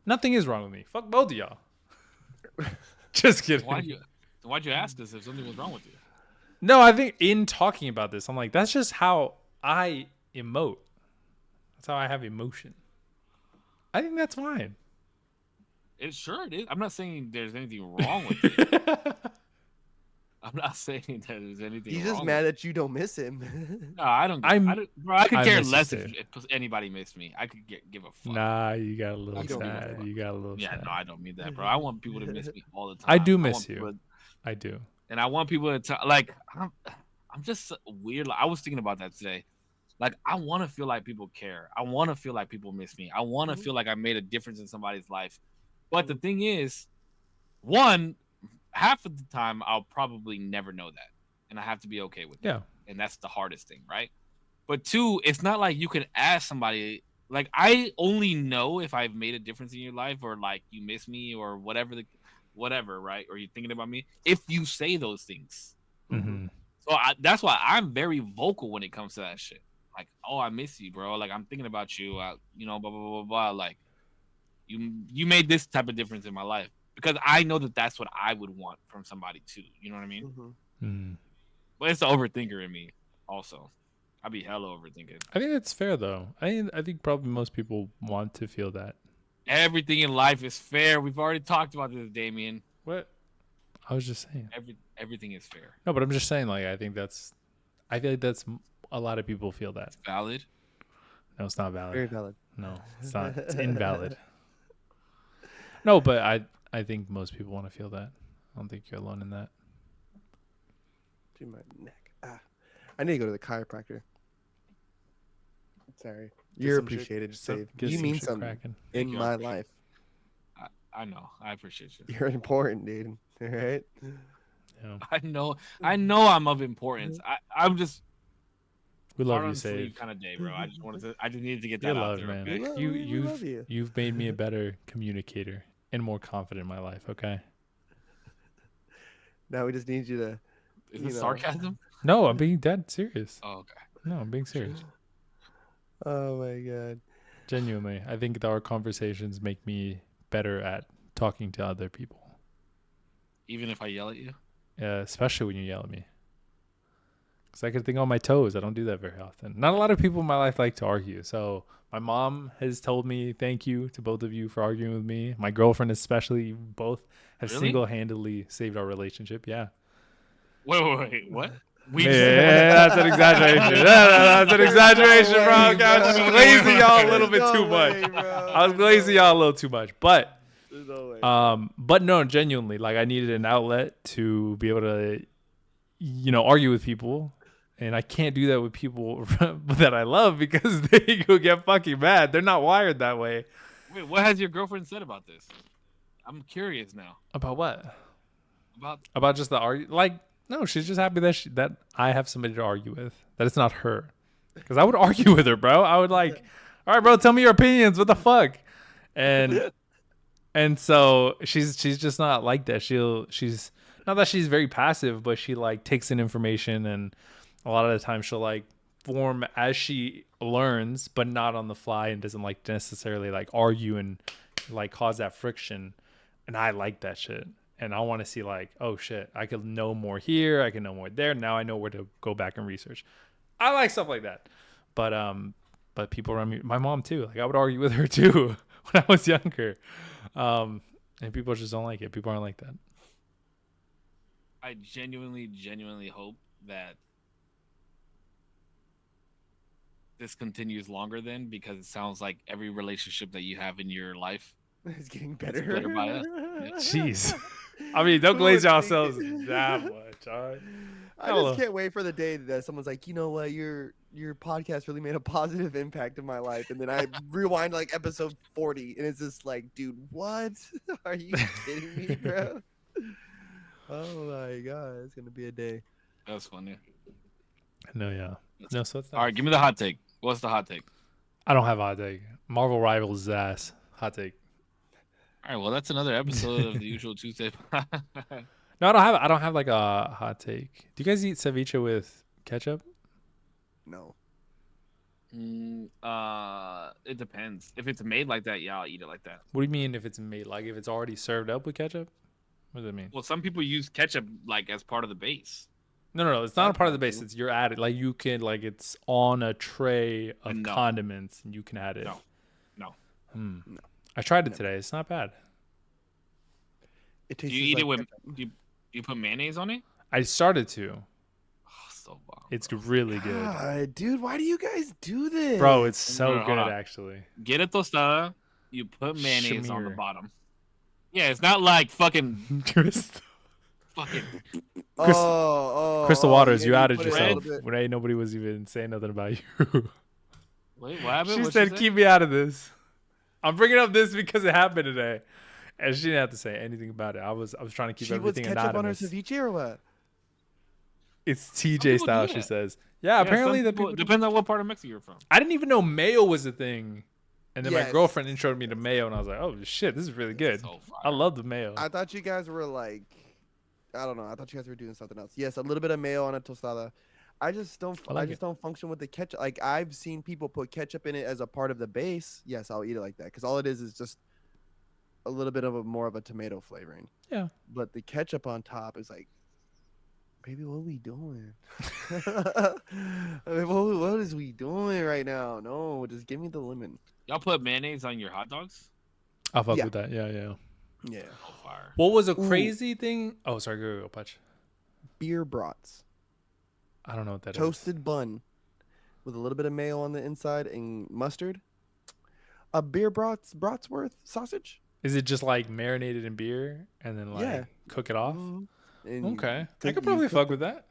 Nothing is wrong with me. Fuck both of y'all. Just kidding. Why'd you ask us if something was wrong with you? No, I think in talking about this, I'm like, that's just how I emote. That's how I have emotion. I think that's fine. It is. I'm not saying there's anything wrong with it. I'm not saying that there's anything. He's just wrong mad with that you don't miss him. No, I don't. Bro, I could care less if anybody missed me. I could give a fuck. Nah, you got a little You don't give a sad. fuck. You got a little Yeah, sad. no, I don't mean that, bro. I want people to miss me all the time. I do want miss you. people I do. and I want people to like. I'm just weird. Like, I was thinking about that today. Like, I want to feel like people care. I want to feel like people miss me. I want to feel like I made a difference in somebody's life. But the thing is, one, half of the time I'll probably never know that, and I have to be okay with it. Yeah. And that's the hardest thing, right? But two, it's not like you can ask somebody. Like, I only know if I've made a difference in your life, or like you miss me, or whatever, right? Or you're thinking about me. If you say those things, Mm-hmm. so that's why I'm very vocal when it comes to that shit. Like, oh, I miss you, bro. Like, I'm thinking about you. You know, blah blah blah blah. Like, you made this type of difference in my life, because I know that that's what I would want from somebody too. You know what I mean? Mm-hmm. But it's the overthinker in me, also. I'd be hella overthinking. I think that's fair though. I think probably most people want to feel that. Everything in life is fair. We've already talked about this, Damien. What? I was just saying. Everything is fair. No, but I'm just saying. Like, I feel like that's a lot of people feel that. It's valid. No, it's not valid. Very valid. No, it's not. It's invalid. No, but I think most people want to feel that. I don't think you're alone in that. To my neck. I need to go to the chiropractor. Sorry. You're appreciated, Save. You mean something cracking. in my life. I know. I appreciate you. You're important, dude. All right? Yeah. I know I'm of importance. I'm just We love hard you, on sleep Save. kind of day, bro. I just needed to get You're that out loved, there. man. Okay? We love you. You've made me a better communicator and more confident in my life. Okay. Now we just need you to. Is this sarcasm? No, I'm being dead serious. Oh, okay. No, I'm being serious. Oh my god. Genuinely, I think that our conversations make me better at talking to other people. Even if I yell at you? Especially when you yell at me. Because I can think on my toes. I don't do that very often. Not a lot of people in my life like to argue. So my mom has told me thank you to both of you for arguing with me. My girlfriend especially. You both have Really? single-handedly saved our relationship. Yeah. Wait. What? Yeah, that's an exaggeration. That's an exaggeration, bro. I was just glazing y'all a little bit too much. I was glazing y'all a little too much. But no, genuinely, like, I needed an outlet to be able to, argue with people. And I can't do that with people that I love, because they go get fucking mad. They're not wired that way. Wait, what has your girlfriend said about this? I'm curious now. About what? About just the argue. Like, no, she's just happy that I have somebody to argue with. That it's not her. Because I would argue with her, bro. I would like, all right, bro, tell me your opinions. What the fuck? And so she's just not like that. She's not that she's very passive, but she like takes in information, and a lot of the time she'll like form as she learns, but not on the fly, and doesn't like necessarily like argue and like cause that friction. And I like that shit. And I want to see like, oh shit, I could know more here. I can know more there. Now I know where to go back and research. I like stuff like that. But people around me, my mom too. Like, I would argue with her too when I was younger. And people just don't like it. People aren't like that. I genuinely hope that this continues longer then, because it sounds like every relationship that you have in your life It's getting better. is better by us. Jeez. I mean, don't glaze yourselves that much, all right? I just can't wait for the day that someone's like, you know what, your podcast really made a positive impact in my life. And then I rewind like episode 40, and it's just like, dude, what? Are you kidding me, bro? Oh my god, it's gonna be a day. That's funny. No, yeah. No, so it's not. All right, give me the hot take. What's the hot take? I don't have a hot take. Marvel Rivals' ass. Hot take. All right, well, that's another episode of the usual Tuesday. No, I don't have like a hot take. Do you guys eat ceviche with ketchup? No. It depends. If it's made like that, yeah, I'll eat it like that. What do you mean if it's made? Like if it's already served up with ketchup? What does that mean? Well, some people use ketchup like as part of the base. No. It's not a part of the base. It's you're added. Like you can it's on a tray of condiments, and you can add it. No. No. I tried it today. It's not bad. It Do tastes you eat like it with? Do you put mayonnaise on it? I started to. Oh, so bomb. It's really good, God, dude, why do you guys do this? bro. It's so Hold good on. actually. Get a tostada. You put mayonnaise on the Shamir. bottom. Yeah, it's not like fucking Crystal Waters, you yeah, outed put it a yourself. little bit- When ain't nobody was even saying nothing about you. Wait, what happened? She What'd said, say? "Keep me out of this." I'm bringing up this because it happened today, and she didn't have to say anything about it. I was trying to keep She was everything ketchup on her anonymous. ceviche or what? It's Some TJ people style. do She that. says, "Yeah, apparently some the people, people." depends on what part of Mexico you're from. I didn't even know mayo was a thing, and then my Yes. girlfriend introed me to mayo, and I was like, "Oh shit, this is really good. So fire. I love the mayo." I thought you guys were like, I don't know. I thought you guys were doing something else. Yes, a little bit of mayo on a tostada. I just don't. I like I just it. don't function with the ketchup. Like I've seen people put ketchup in it as a part of the base. Yes, I'll eat it like that because all it is just a little bit of a more of a tomato flavoring. Yeah. But the ketchup on top is like, baby, what are we doing? I mean, what is we doing right now? No, just give me the lemon. Y'all put mayonnaise on your hot dogs? I'll fuck Yeah. with that. Yeah. Yeah. Oh, fire. What was a Ooh. crazy thing? Oh, sorry, go, Patch. Beer brats. I don't know what that is. Toasted bun with a little bit of mayo on the inside and mustard. A beer bratsworth sausage. Is it just like marinated in beer and then like Yeah. cook it off? Mhm. And you Okay, I cook- could you probably cook fuck the- with that.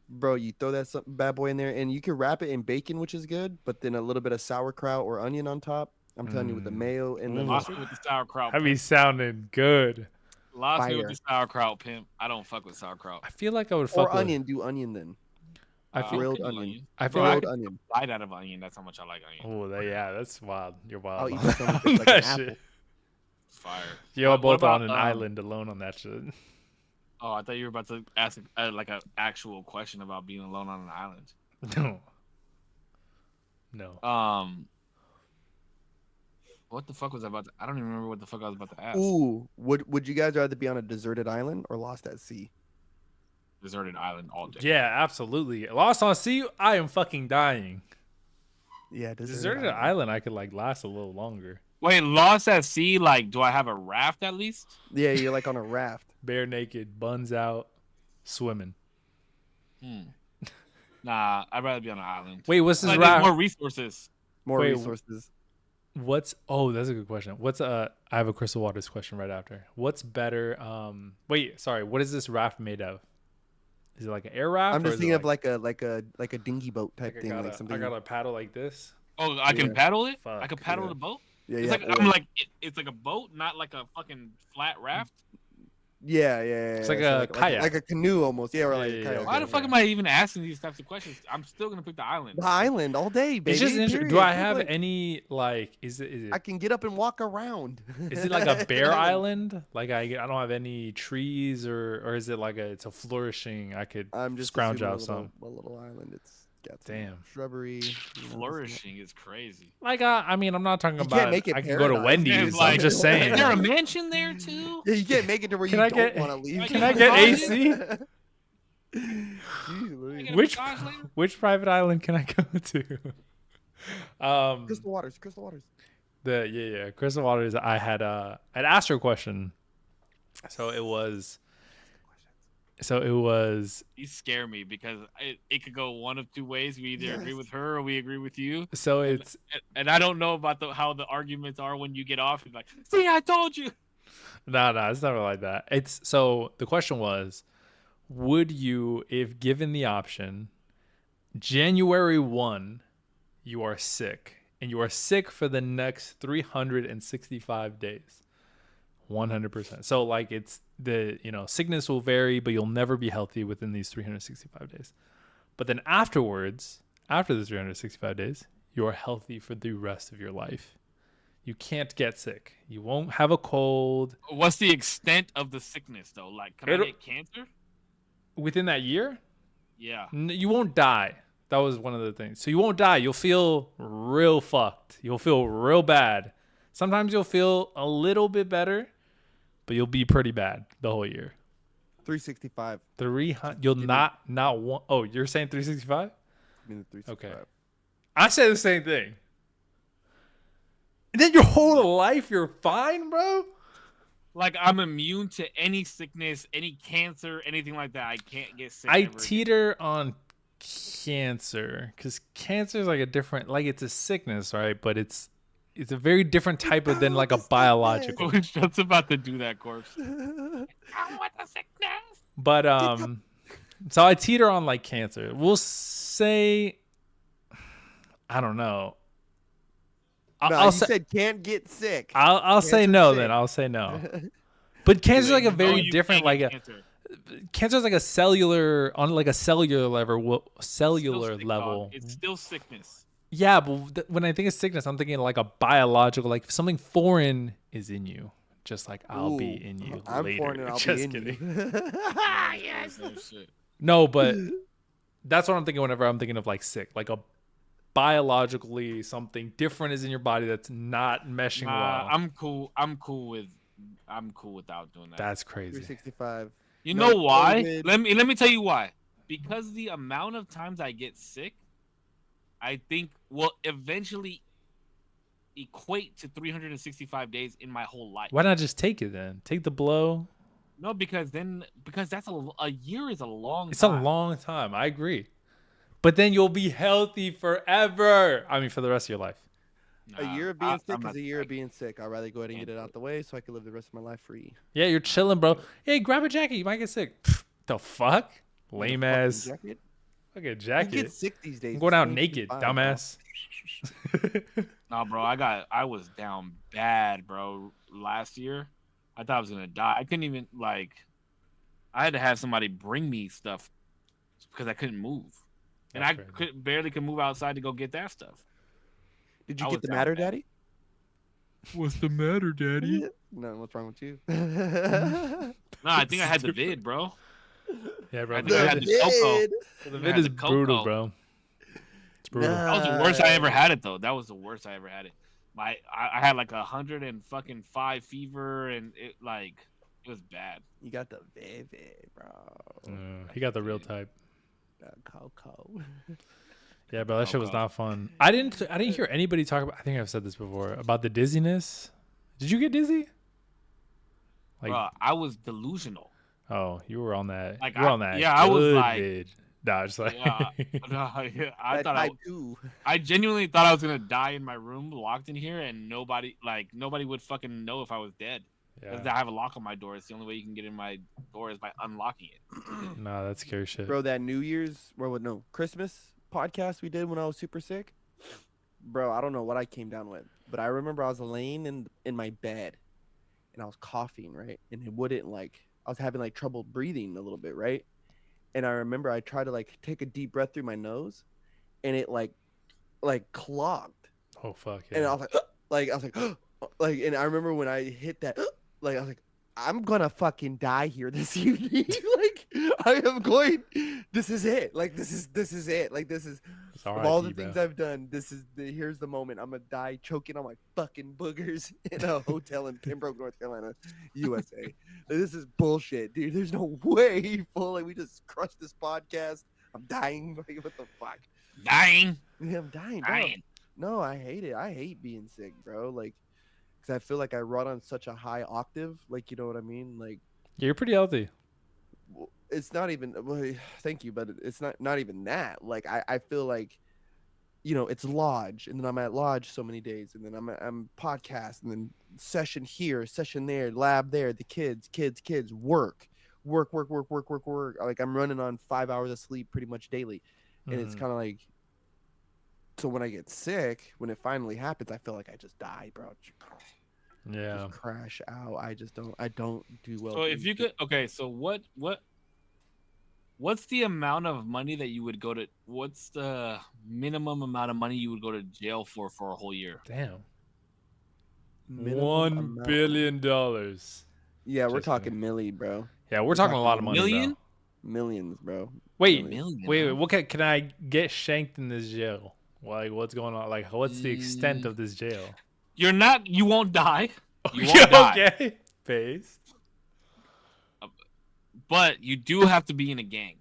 Bro, you throw that bad boy in there, and you can wrap it in bacon, which is good, but then a little bit of sauerkraut or onion on top. I'm telling you, with the mayo and the Ooh. Lost mustard. me with the sauerkraut. I be Pimp. sounding good. Lost me with fire. the sauerkraut, pimp. I don't fuck with sauerkraut. I feel like I would fuck Or with onion. Do onion then. I feel. grilled could do onion. I feel Bro, I like. could onion. bite out of onion. That's how much I like onion. Oh, yeah, that's wild. You're wild. I'll eat on the stomach like that an apple. shit. Fire. You're What both on about, an island alone on that shit. Oh, I thought you were about to ask like an actual question about being alone on an island. No. What the fuck was I about to? I don't even remember what the fuck I was about to ask. Ooh, would you guys rather be on a deserted island or lost at sea? Deserted island all day. Yeah, absolutely. Lost on Sea, I am fucking dying. Yeah, Deserted island, I could like last a little longer. Wait, lost at sea? Like, do I have a raft at least? Yeah, you're like on a raft. Bare naked, buns out, swimming. Nah, I'd rather be on an island. Wait, what's this Like, there's raft? more resources. More Wait, resources. What's that's a good question. What's I have a Crystal Waters question right after. What's better? Wait, sorry. What is this raft made of? Is it like an air raft? I'm or just is it thinking of like a dinghy boat type I thing, gotta, like something. I got a paddle like this. Oh, I can Yeah. paddle it. I Fuck, can paddle yeah. the boat. Yeah, It's yeah. like I'm like it's like a boat, not like a fucking flat raft. Yeah. It's like a kayak. like a canoe almost. Yeah, or like Yeah, a yeah, kayak. Why the fuck am I even asking these types of questions? I'm still gonna pick the island. The island all day, baby. It's just interesting. period. Do I It's have like- any like? Is it? I can get up and walk around. Is it like a bare island? Like I don't have any trees, or is it like it's a flourishing? I could I'm just scrounge assuming out some. a little island. It's got some Damn. shrubbery. Flourishing is crazy. Like I mean, I'm not talking You about. can't make it I can go to paradise. Wendy's. It's I'm like- just saying. Is there a mansion there too? Yeah, you can't make it to where Can you I don't get- want to leave. Can I get Can AC? Jeez, Get a Which massage later? which private island can I go to? Crystal Waters. Crystal Waters. The Crystal Waters. I'd asked her a question. So it was. You scare me because it could go one of two ways. We either agree Yes. with her or we agree with you. So it's And I don't know about how the arguments are when you get off. It's like, see, I told you. no, it's never like that. It's so the question was, would you, if given the option, January 1, you are sick and you are sick for the next 365 days, 100%. So like it's sickness will vary, but you'll never be healthy within these 365 days. But then afterwards, after the 365 days, you are healthy for the rest of your life. You can't get sick. You won't have a cold. What's the extent of the sickness though? Like, can I It'll- get cancer? Within that year, Yeah. you won't die. That was one of the things. So you won't die. You'll feel real fucked. You'll feel real bad. Sometimes you'll feel a little bit better, but you'll be pretty bad the whole year. 365. 300. You'll not one. Oh, you're saying 365? I mean, 365. I said the same thing. And then your whole life, you're fine, bro. Like I'm immune to any sickness, any cancer, anything like that. I can't get sick. I ever again. teeter on cancer because cancer is like a different, like it's a sickness, right? But it's a very different type of than like a biological. That's about to do that, corpse. I want the sickness. But so I teeter on like cancer. We'll say, I don't know. You said can't get sick. I'll say no. Then I'll say no. But cancer is like a very different, like a cancer is like a cellular on like a cellular level. It's still sickness. Yeah, but when I think of sickness, I'm thinking like a biological, like something foreign is in you, just like I'll be in you I'm later. foreign and I'll Just be in kidding. you. Yes. No, but that's what I'm thinking whenever I'm thinking of like sick, like a biologically something different is in your body that's not meshing well. I'm cool without doing that. That's crazy. 365. You know why? Let me tell you why. Because the amount of times I get sick, I think will eventually equate to 365 days in my whole life. Why not just take it then? Take the blow. No, because that's a year is a long. It's a long time. I agree. But then you'll be healthy forever. I mean, for the rest of your life. A year of being sick is a year of being sick. I'd rather go ahead and get it out the way so I can live the rest of my life free. Yeah, you're chilling, bro. Hey, grab a jacket. You might get sick. Pfft, the fuck? Lame ass. Jacket? Fucking jacket. You get sick these days. I'm going out naked, dumbass. No, bro. I was down bad, bro. Last year, I thought I was gonna die. I couldn't even I had to have somebody bring me stuff because I couldn't move, and I barely could move outside to go get that stuff. Did you get the matter, Daddy? What's the matter, Daddy? No, what's wrong with you? No, I think I had the vid, bro. Yeah, bro. I think I had the cocoa. The vid is brutal, bro. It's brutal. That was the worst I ever had it, though. That was the worst I ever had it. I had like 105 fever, and it was bad. You got the vivid, bro. He got the real type. Coco. Yeah, bro, that shit was not fun. I didn't hear anybody talk about. I think I've said this before about the dizziness. Did you get dizzy? Like, bro, I was delusional. Oh, you were on that. Like, you were on that. Yeah, I was like, vid. Nah, just like. Yeah, I thought I genuinely thought I was gonna die in my room, locked in here, and nobody would fucking know if I was dead. Because I have a lock on my door. It's the only way you can get in my door is by unlocking it. Nah, that's scary shit. Bro, that Christmas podcast we did when I was super sick, bro, I don't know what I came down with, but I remember I was laying in my bed and I was coughing, right, and it wouldn't I was having trouble breathing a little bit, right, and I remember I tried to take a deep breath through my nose and it clogged. Oh fuck yeah. And I was like and I remember when I hit that I was like, I'm gonna fucking die here this evening. I am going. This is it. This is it. This is of all the things I've done. Here's the moment. I'm gonna die choking on my fucking boogers in a hotel in Pembroke, North Carolina, USA. This is bullshit, dude. There's no way. We just crushed this podcast. I'm dying. What the fuck? Dying. Yeah, I'm dying. Bro. No, I hate it. I hate being sick, bro. Because I feel like I run on such a high octave, you know what I mean? Yeah, you're pretty healthy. It's not even. Well, thank you, but it's not even that. I feel like, it's lodge, and then I'm at lodge so many days, and then I'm podcast, and then session here, session there, lab there, the kids, work. I'm running on 5 hours of sleep pretty much daily, and it's kind of so when I get sick, when it finally happens, I feel like I just die, bro. Yeah. Just crash out. I don't do well. So if you could, okay, so what's the amount of money that you would go to? What's the minimum amount of money you would go to jail for a whole year? Damn. Minimum $1 billion. Yeah, we're talking milli, bro. Yeah, we're talking a lot of money. Million? Bro. Millions, bro. Wait, Million, wait. What can I get shanked in this jail? What's going on? What's the extent of this jail? You won't die. You won't die. Okay. Based. But you do have to be in a gang.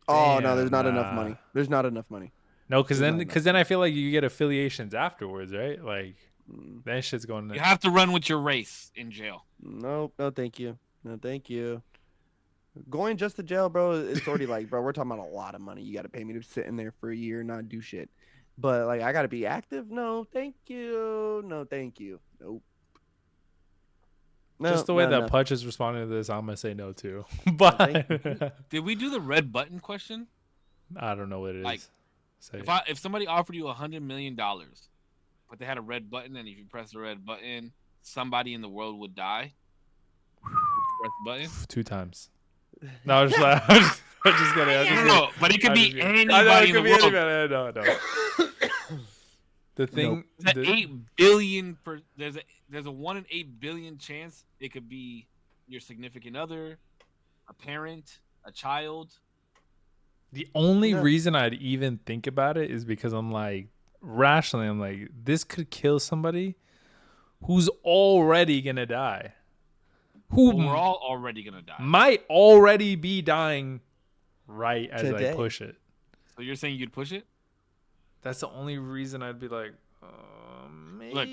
Oh no, there's not enough money. There's not enough money. No, because then I feel like you get affiliations afterwards, right? That shit's going. You have to run with your race in jail. Nope. No, thank you. No, thank you. Going just to jail, bro, it's already like, bro, we're talking about a lot of money. You got to pay me to sit in there for a year and not do shit. But like, I got to be active. No, thank you. No, thank you. Nope. No, Just the way no, that no. Pudge is responding to this, I'm gonna say no too. thank But Did we do the red button question? I don't know what it is. Like, Say If somebody offered you $100 million, but they had a red button, and if you press the red button, somebody in the world would die. Would you press the button? 2 times. No, I'm just like, I'm just kidding. I'm just kidding. No, but it could I'm be just kidding. anybody I know it in could the be world. anybody. No. The thing, There's an 8 billion there's a 1 in 8 billion chance it could be your significant other, a parent, a child. the only Yeah. reason I'd even think about it is because I'm like, rationally, I'm like, this could kill somebody who's already gonna die. Who Well, we're all already gonna die. might already be dying right as Today. I push it. So you're saying you'd push it? That's the only reason I'd be like, maybe. Look,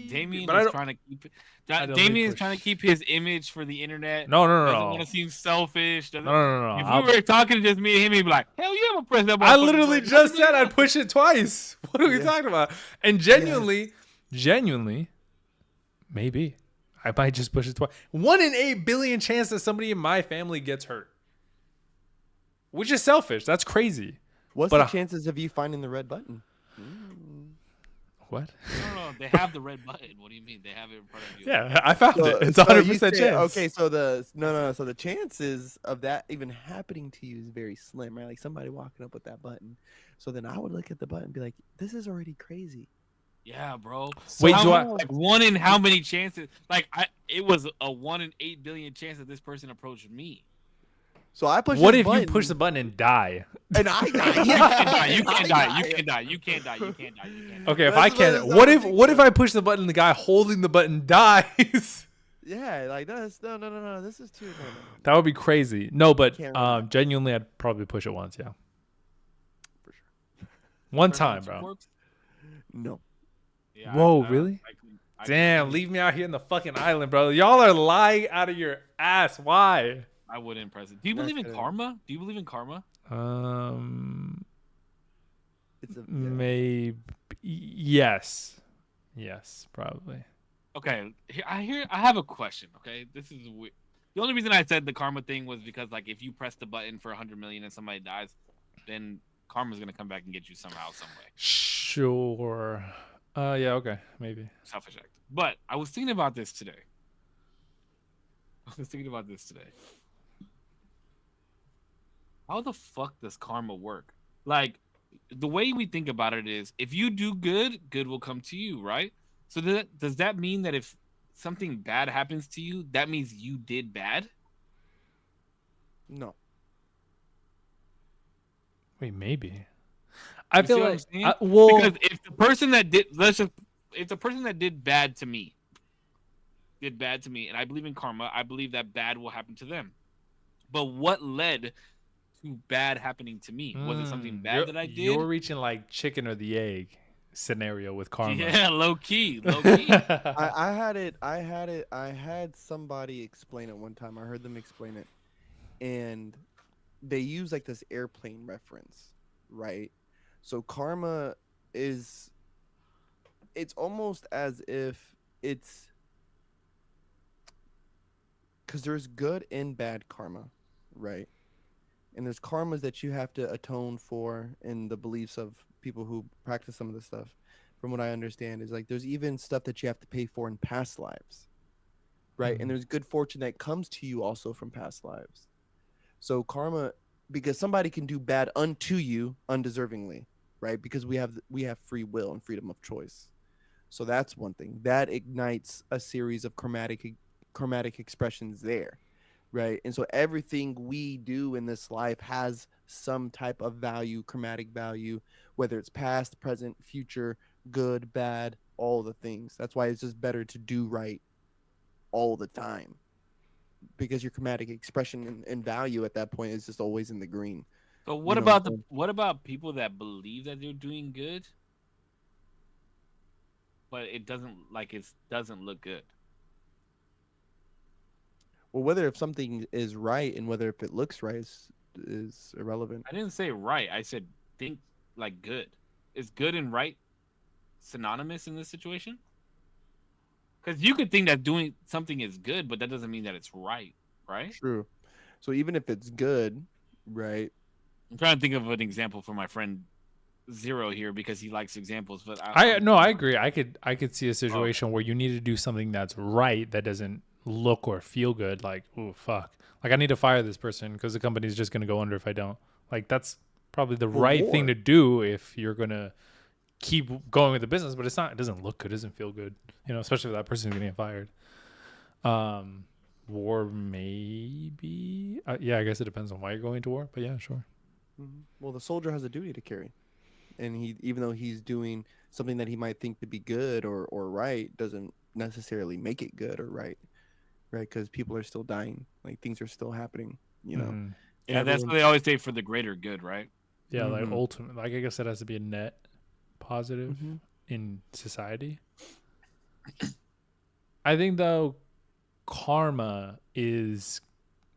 Damien But I is don't- trying to keep. don't Damien is push. trying to keep his image for the internet. No, no, no, Doesn't no. want to seem selfish. Doesn't, No. If I'll- we were talking to just me and him, he'd be like, "Hell yeah, I'm gonna press that button." I literally just said I'd push it twice. What are we Yeah. talking about? And genuinely, maybe I might just push it twice. 1 in 8 billion chance that somebody in my family gets hurt, which is selfish. That's crazy. What's But, the chances of you finding the red button? What? No, they have the red button. What do you mean? They have it in front of you. Yeah, I found it. It's so 100% you say- chance. Okay, so so the chances of that even happening to you is very slim, right? Like somebody walking up with that button. So then I would look at the button and be like, this is already crazy. Yeah, bro. Wait, How do I- many- like 1 in how many chances? Like it was a 1 in 8 billion chance that this person approached me. So I push. What this if you button, push the button and die? and I die? You can't die. You I can't die. die. You can't die. You can't die. You can't die. You can't die. Okay, if That's I what can't, it's what not if ridiculous. I push the button and the guy holding the button dies? Yeah, like that's no. This is too. No. That would be crazy. No, but Can't run that. genuinely, I'd probably push it once. Yeah, For sure. one time, bro. Corpse? No. Yeah, Whoa, I- really? I Damn, leave me out here in the fucking island, bro. Y'all are lying out of your ass. Why? I wouldn't press it. Do you That's believe in good. karma? Do you believe in karma? It's a Maybe yes, probably. Okay, I have a question. Okay, this is weird. The only reason I said the karma thing was because like if you press the button for 100 million and somebody dies, then karma's gonna come back and get you somehow, some way. Sure. Yeah. Okay. Maybe. Selfish act. But I was thinking about this today. How the fuck does karma work? Like, the way we think about it is, if you do good, good will come to you, right? So does that mean that if something bad happens to you, that means you did bad? no. Wait, maybe. I You see feel what I'm like saying? well, Because if the person that did bad to me, and I believe in karma, I believe that bad will happen to them. But what led to bad happening to me? Was it something bad that I did? You're reaching like chicken or the egg scenario with karma. Yeah, low key. I had somebody explain it one time. I heard them explain it, and they use like this airplane reference, right? So karma it's almost as if it's because there's good and bad karma, right? And there's karmas that you have to atone for in the beliefs of people who practice some of this stuff. From what I understand, is like there's even stuff that you have to pay for in past lives, right? Mhm. And there's good fortune that comes to you also from past lives. So karma, because somebody can do bad unto you undeservingly, right? Because we have free will and freedom of choice. So that's one thing that ignites a series of chromatic expressions there, right? And so everything we do in this life has some type of value, chromatic value, whether it's past, present, future, good, bad, all the things. That's why it's just better to do right all the time, because your chromatic expression and value at that point is just always in the green. So what You know, about people that believe that they're doing good? but it doesn't look good. Well, whether if something is right and whether if it looks right is irrelevant. I didn't say right. I said think like good. Is good and right synonymous in this situation? Because you could think that doing something is good, but that doesn't mean that it's right, right? True. So even if it's good, right? I'm trying to think of an example for my friend Zero here because he likes examples, but I agree. I could see a Oh, situation where you need to do something that's right that doesn't look or feel good. Like, oh fuck, like I need to fire this person because the company's just gonna go under if I don't. Like that's probably the Or right thing war. to do if you're gonna keep going with the business, but it's not. It doesn't look good. It doesn't feel good. You know, especially if that person's gonna get fired. War maybe. Yeah, I guess it depends on why you're going to war. But yeah, sure. Well, the soldier has a duty to carry, and he, even though he's doing something that he might think to be good or right, doesn't necessarily make it good or right, right? Because people are still dying, like things are still happening. You know, Mhm. yeah, that's everyone. what they always say for the greater good, right? Yeah, like Mhm. ultimate. Like I guess it has to be a net positive Mhm. in society. I think though karma is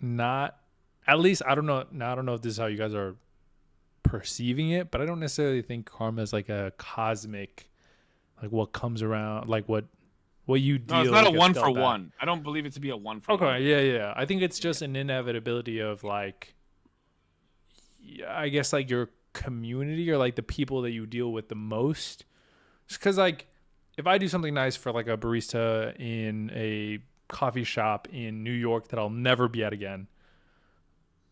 not, at least I don't know. Now I don't know if this is how you guys are perceiving it, but I don't necessarily think karma is like a cosmic, like what comes around, like what you No, it's deal not a gets one for dealt back. one. I don't believe it to be a one for one. Okay, yeah. I think it's Yeah. just an inevitability of like, I guess like your community or like the people that you deal with the most. Because like, if I do something nice for like a barista in a coffee shop in New York that I'll never be at again,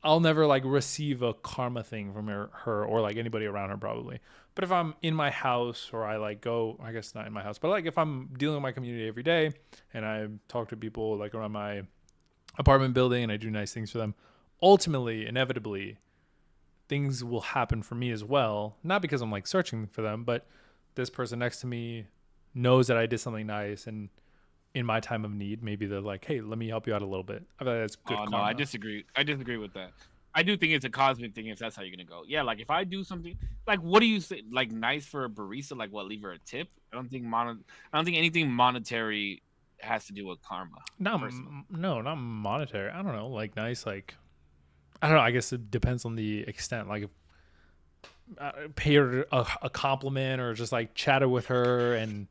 I'll never like receive a karma thing from her or like anybody around her probably. But if I'm in my house or I like go, I guess not in my house, but like if I'm dealing with my community every day and I talk to people like around my apartment building and I do nice things for them, ultimately, inevitably, things will happen for me as well. Not because I'm like searching for them, but this person next to me knows that I did something nice and in my time of need, maybe they're like, hey, let me help you out a little bit. I feel like that's good Oh no, I karma. disagree. I disagree with that. I do think it's a cosmic thing if that's how you're gonna go. Yeah, like if I do something like what do you say like nice for a barista, like what, leave her a tip? I don't think anything monetary has to do with karma, Not personally. no, not monetary. I don't know, like nice, like I don't know. I guess it depends on the extent. Like, pay her a compliment or just like chatted with her and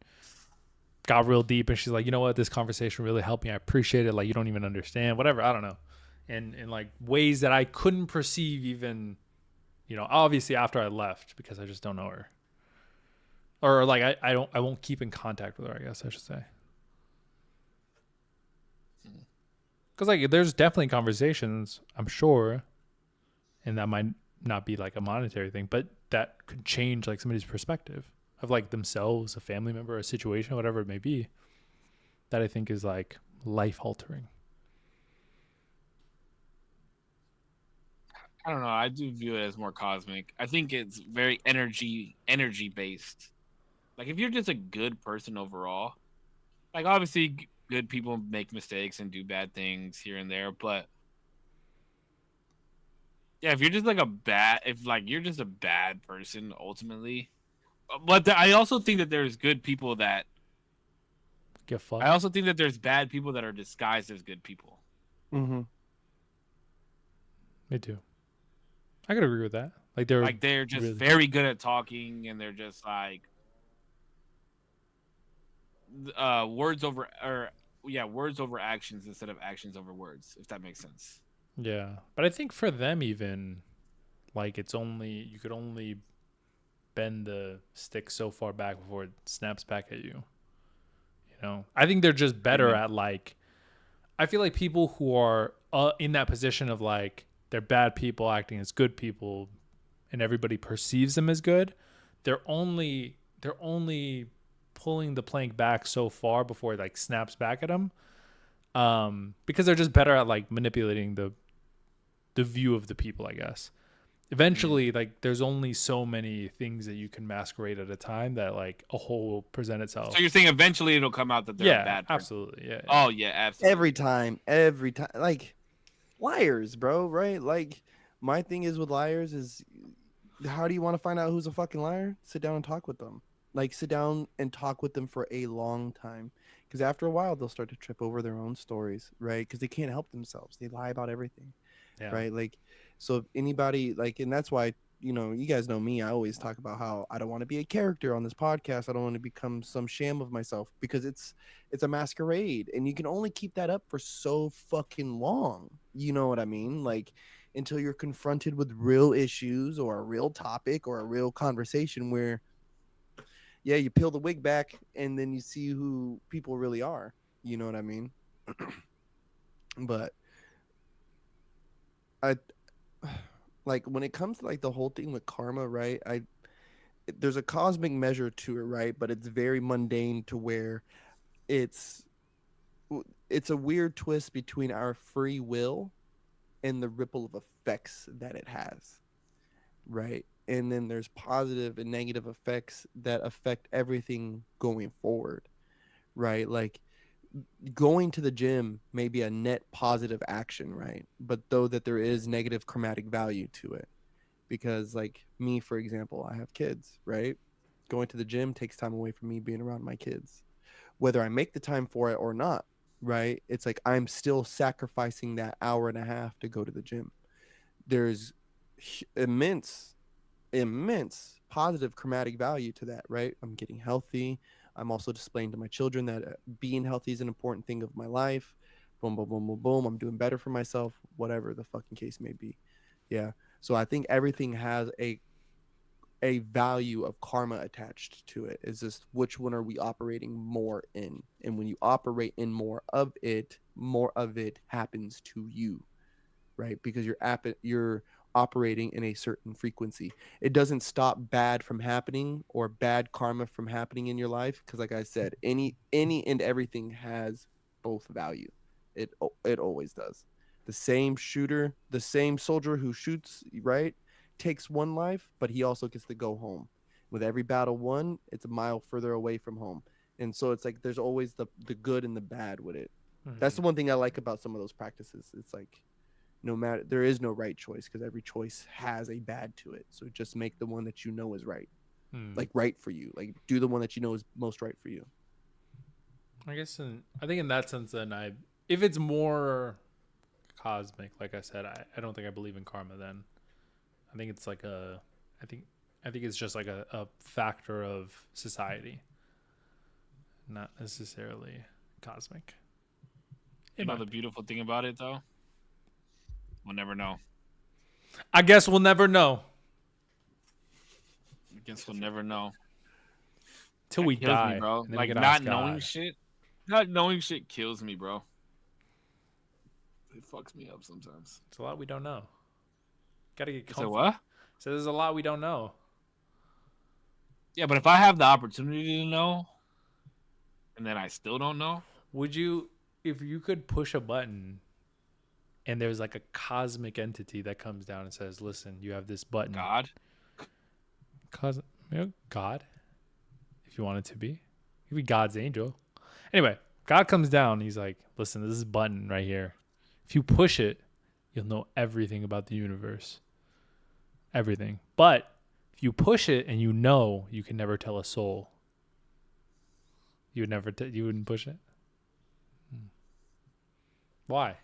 got real deep, and she's like, you know what, this conversation really helped me. I appreciate it. Like, you don't even understand, whatever. I don't know, and in like ways that I couldn't perceive even, obviously after I left because I just don't know her, or like I won't keep in contact with her. I guess I should say. Because like there's definitely conversations, I'm sure, and that might not be like a monetary thing, but that could change like somebody's perspective of like themselves, a family member, a situation, whatever it may be, that I think is like life altering. I don't know. I do view it as more cosmic. I think it's very energy based. Like if you're just a good person overall, like obviously good people make mistakes and do bad things here and there, but yeah, if you're just like if like you're just a bad person ultimately, but I also think that there's good people that Get I fucked. also think that there's bad people that are disguised as good people. Mm-hmm. Me too. I could agree with that. Like they're Like they're just really very good at talking and they're just like words over or yeah, words over actions instead of actions over words, if that makes sense. yeah. But I think for them even like it's only you could only bend the stick so far back before it snaps back at you. I think they're just What do you better mean? at like I feel like people who are in that position of like they're bad people acting as good people, and everybody perceives them as good. They're only pulling the plank back so far before it like snaps back at them. Because they're just better at like manipulating the view of the people, I guess. Mm. Eventually, like there's only so many things that you can masquerade at a time that like a whole will present So itself. you're saying eventually it'll come out that they're a Yeah, bad person? absolutely. Yeah, yeah. Oh yeah, absolutely. Every time, like liars, bro. Right? Like my thing is with liars is, how do you want to find out who's a fucking liar? Sit down and talk with them. Like sit down and talk with them for a long time, because after a while they'll start to trip over their own stories, right? Because they can't help themselves. They lie about everything, Yeah. right? Like, so if anybody like, and that's why, you guys know me. I always talk about how I don't want to be a character on this podcast. I don't want to become some sham of myself, because it's a masquerade, and you can only keep that up for so fucking long. You know what I mean? Like, until you're confronted with real issues or a real topic or a real conversation where, yeah, you peel the wig back and then you see who people really are. You know what I mean? But I like when it comes to like the whole thing with karma, right? There's a cosmic measure to it, right? But it's very mundane to where it's it's a weird twist between our free will and the ripple of effects that it has, right? And then there's positive and negative effects that affect everything going forward, right? Like going to the gym may be a net positive action, right? But though that there is negative chromatic value to it, because like me, for example, I have kids, right? Going to the gym takes time away from me being around my kids, whether I make the time for it or not, right? It's like I'm still sacrificing that hour and a half to go to the gym. There's immense positive chromatic value to that, right? I'm getting healthy. I'm also displaying to my children that being healthy is an important thing of my life. Boom, boom, boom, boom, boom. I'm doing better for myself, whatever the fucking case may be. Yeah. So I think everything has a value of karma attached to it. It's just which one are we operating more in? And when you operate in more of it happens to you, right? Because you're operating in a certain frequency. It doesn't stop bad from happening or bad karma from happening in your life, because like I said, any and everything has both value. It always does. The same shooter, the same soldier who shoots, right, takes one life, but he also gets to go home. With every battle won, it's a mile further away from home. And so it's like there's always the good and the bad with it. That's the one thing I like about some of those practices. It's like no matter, there is no right choice, because every choice has a bad to it. So just make the one that you know is right, like right for you. Like do the one that you know is most right for you. I guess I think in that sense, then if it's more cosmic, like I said, I don't think I believe in karma. Then I think it's like I think it's just like a factor of society, not necessarily cosmic. You know the beautiful thing about it, though? We'll never know. I guess we'll never know. I guess we'll never know. Till we kills die, me, bro. and then Like we can not ask knowing God. shit. Not knowing shit kills me, bro. It fucks me up sometimes. It's a lot we don't know. Gotta get comfort. So what? So there's a lot we don't know. Yeah, but if I have the opportunity to know, and then I still don't know, would you, if you could push a button, and there's like a cosmic entity that comes down and says, "Listen, you have this button." God. God, if you want it to be, it could be God's angel. Anyway, God comes down. He's like, "Listen, this is a button right here. If you push it, you'll know everything about the universe. Everything. But if you push it and you know, you can never tell a soul. You would never. You wouldn't push it. Why?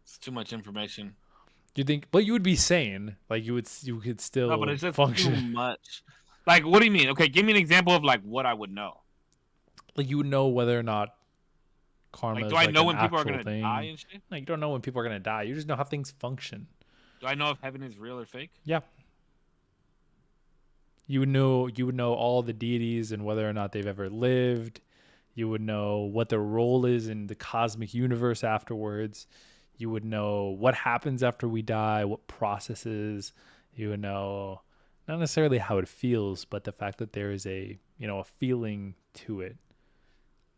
It's too much information. Do you think? But you would be sane. Like you could still. No, but it's just function. too much. Like, what do you mean? Okay, give me an example of like what I would know. Like you would know whether or not karma. Like, is do I like know an when people are actual gonna thing. die and shit? Like you don't know when people are gonna die. You just know how things function. Do I know if heaven is real or fake? Yeah. You would know all the deities and whether or not they've ever lived. You would know what their role is in the cosmic universe afterwards. You would know what happens after we die, what processes. You would know not necessarily how it feels, but the fact that there is a feeling to it.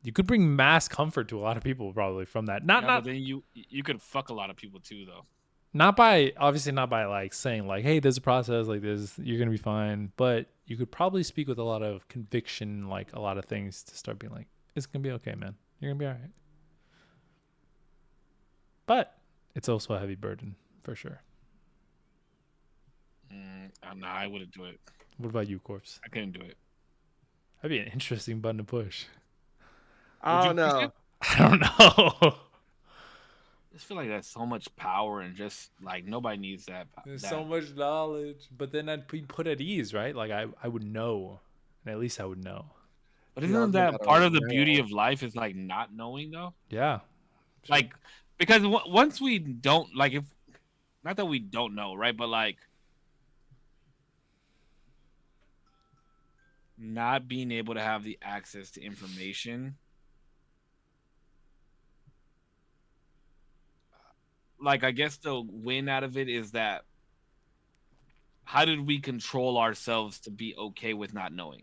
You could bring mass comfort to a lot of people probably from that. But then you could fuck a lot of people too, though. Not by like saying like, hey, there's a process like this, you're gonna be fine. But you could probably speak with a lot of conviction, like a lot of things to start being like, it's gonna be okay, man. You're gonna be all right. But it's also a heavy burden for sure. No, I wouldn't do it. What about you, Corpse? I couldn't do it. That'd be an interesting button to push. I Would don't you push know. it? I don't know. I just feel like that's so much power and just like nobody needs that. There's that. so much knowledge, but then I'd be put at ease, right? Like I would know, and at least I would know. But You know, isn't they that gotta part of the rail. beauty of life is like not knowing though? Yeah. Like because once we don't like if not that we don't know, right? But like not being able to have the access to information. Like I guess the win out of it is that how did we control ourselves to be okay with not knowing?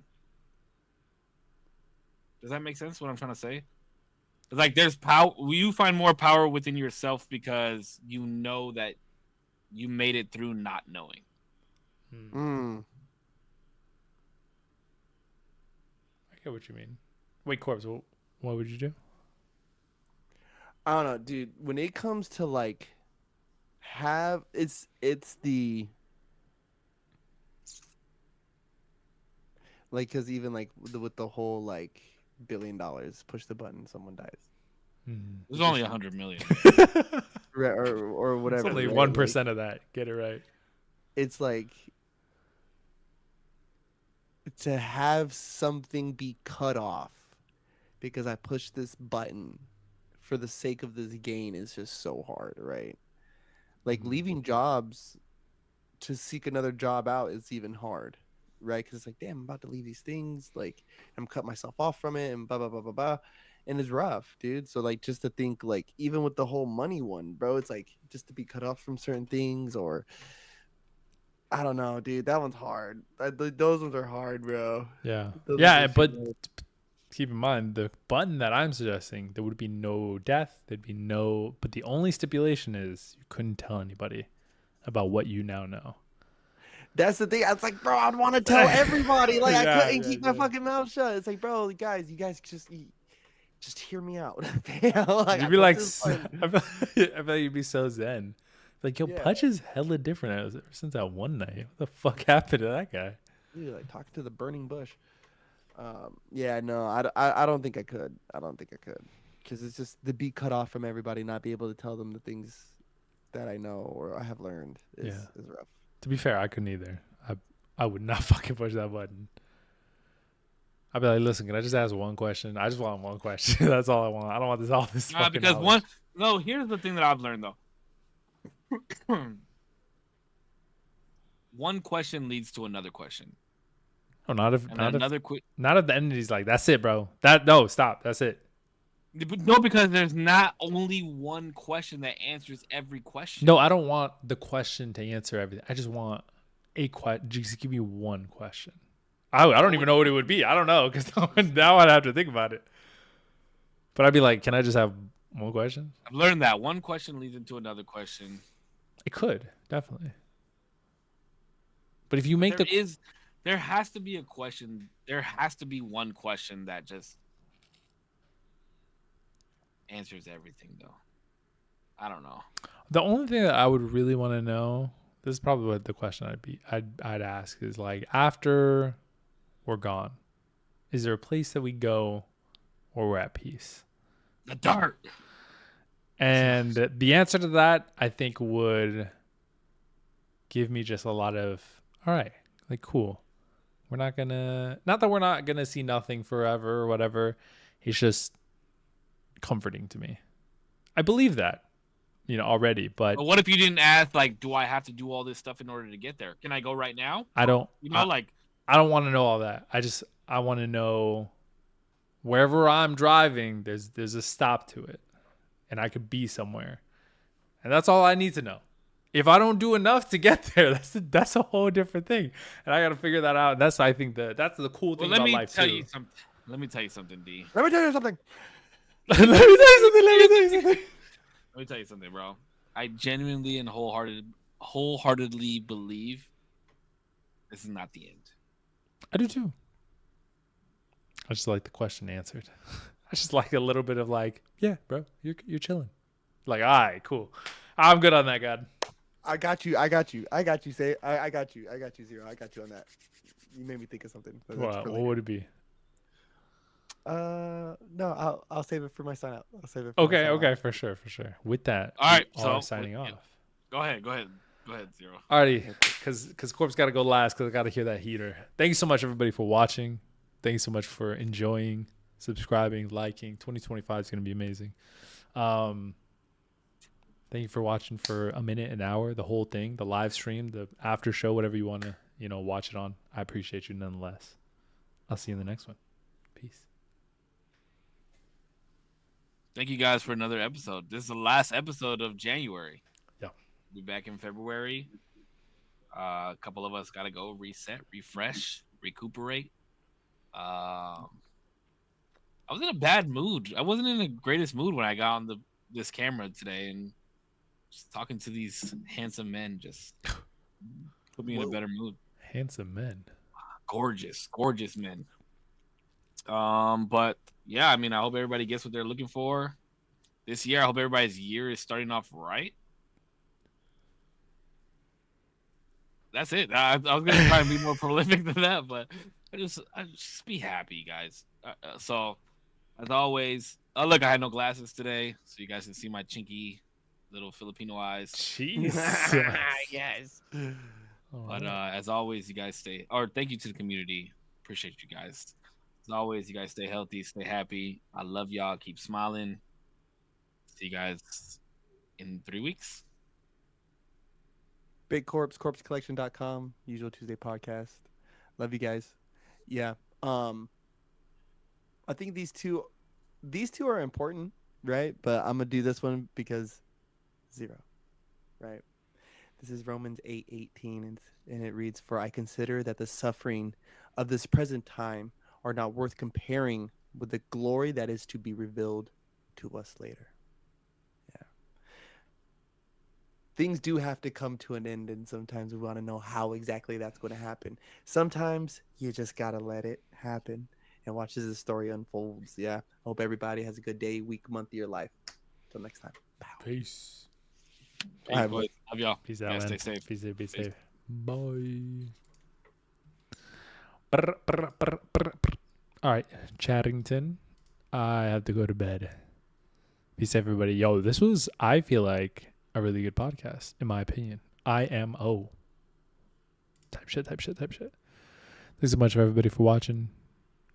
Does that make sense what I'm trying to say? It's like there's power you find more power within yourself because you know that you made it through not knowing. Mm. I get what you mean. Wait, Corpse, what would you do? I don't know, dude. When it comes to like it's the like because even like with the whole like $1 billion, push the button, someone dies. There's only 100 million. Right, or whatever. It's only right? 1% of that. Get it right. It's like to have something be cut off because I pushed this button for the sake of this gain is just so hard, right? Like leaving jobs to seek another job out is even hard, right? Because it's like, damn, I'm about to leave these things, like I'm cut myself off from it, and blah blah blah blah blah, and it's rough, dude. So like, just to think, like, even with the whole money one, bro, it's like just to be cut off from certain things, or I don't know, dude. That one's hard. Those ones are hard, bro. Yeah. Those Yeah, ones are but hard. keep in mind the button that I'm suggesting, there would be no death. There'd be no, but the only stipulation is you couldn't tell anybody about what you now know. That's the thing. I was like, bro, I'd want to tell everybody. Like, Yeah, I couldn't yeah, keep my yeah. fucking mouth shut. It's like, bro, you guys just hear me out. Like, You'd I be put like, this button- I feel like you'd be so zen. Like, yo, Yeah. Pudge is hella different ever since that one night. What the fuck happened to that guy? Dude, like talking to the burning bush. Yeah, no, I don't think I could. I don't think I could, because it's just to be cut off from everybody, not be able to tell them the things that I know or I have learned is rough. To be fair, I couldn't either. I would not fucking push that button. I'd be like, listen, can I just ask one question? I just want one question. That's all I want. I don't want all this fucking Because knowledge. here's the thing that I've learned though. One question leads to another question. Oh, not if And not if another quick not if the entity's like, that's it, bro. Stop. That's it. no, because there's not only one question that answers every question. No, I don't want the question to answer everything. I just want a question. Just give me one question. I don't even know what it would be. I don't know, because now I'd have to think about it. But I'd be like, can I just have one question? I've learned that one question leads into another question. It could, definitely. But if you make There has to be a question. There has to be one question that just answers everything, though. I don't know. the only thing that I would really want to know, this is probably what the question I'd ask is, like, after we're gone, is there a place that we go or we're at peace? The dark. And the answer to that, I think, would give me just a lot of, all right, like, cool. Not that we're not gonna see nothing forever or whatever. It's just comforting to me. I believe that, already. But what if you didn't ask, like, do I have to do all this stuff in order to get there? Can I go right now? I don't. I don't want to know all that. I want to know wherever I'm driving, there's a stop to it, and I could be somewhere, and that's all I need to know. If I don't do enough to get there, that's a whole different thing, and I got to figure that out. That's, I think, that's the cool thing about life too. Let me tell you something, D. Let me tell you something. Let me tell you something. Let me tell you something, bro. I genuinely and wholeheartedly believe this is not the end. I do too. I just like the question answered. I just like a little bit of like, yeah, bro, you're chilling. Like, all right, cool. I'm good on that, God. I got you. Say, I got you. I got you, Zero. I got you on that. You made me think of something. But Wow, what would it be? No, I'll save it for my sign out. I'll save it. For my Okay, sign okay, out. for sure. With that, All right, we are so signing off. Go ahead, Zero. Alrighty, because Corp's got to go last because I got to hear that heater. Thank you so much, everybody, for watching. Thank you so much for enjoying, subscribing, liking. 2025 is going to be amazing. Thank you for watching for a minute, an hour, the whole thing, the live stream, the after show, whatever you want to, watch it on. I appreciate you nonetheless. I'll see you in the next one. Peace. Thank you guys for another episode. This is the last episode of January. Yeah. We'll be back in February. A couple of us got to go reset, refresh, recuperate. I was in a bad mood. I wasn't in the greatest mood when I got on this camera today, and just talking to these handsome men just put me in a better mood. Handsome men. Gorgeous men. But yeah, I mean, I hope everybody gets what they're looking for this year. I hope everybody's year is starting off right. That's it. I was gonna try and be more prolific than that, but I just be happy, guys. So as always, look, I had no glasses today, so you guys can see my chinky little Filipino eyes. Jeez. Yes. But as always, you guys thank you to the community. Appreciate you guys. As always, you guys stay healthy, stay happy. I love y'all. Keep smiling. See you guys in 3 weeks. Big Corpse, corpsecollection.com, Usual Tuesday podcast. Love you guys. Yeah. I think these two are important, right? But I'm gonna do this one because 0, right? This is Romans 8:18, and it reads, "For I consider that the suffering of this present time are not worth comparing with the glory that is to be revealed to us later." Yeah. Things do have to come to an end, and sometimes we want to know how exactly that's going to happen. Sometimes you just got to let it happen and watch as the story unfolds. Yeah. Hope everybody has a good day, week, month of your life. Till next time. Bow. Peace. Peace, boys. Love y'all. Peace out, Yeah, man. stay safe. Be Peace. safe. Bye. All right, Chattington. I have to go to bed. Peace, everybody. Yo, this was, I feel like, a really good podcast, in my opinion. IMO. Type shit. Thanks so much for everybody for watching.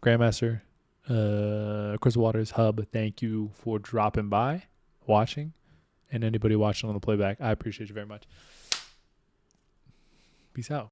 Grandmaster, Chris Waters, Hub, thank you for dropping by, watching. And anybody watching on the playback, I appreciate you very much. Peace out.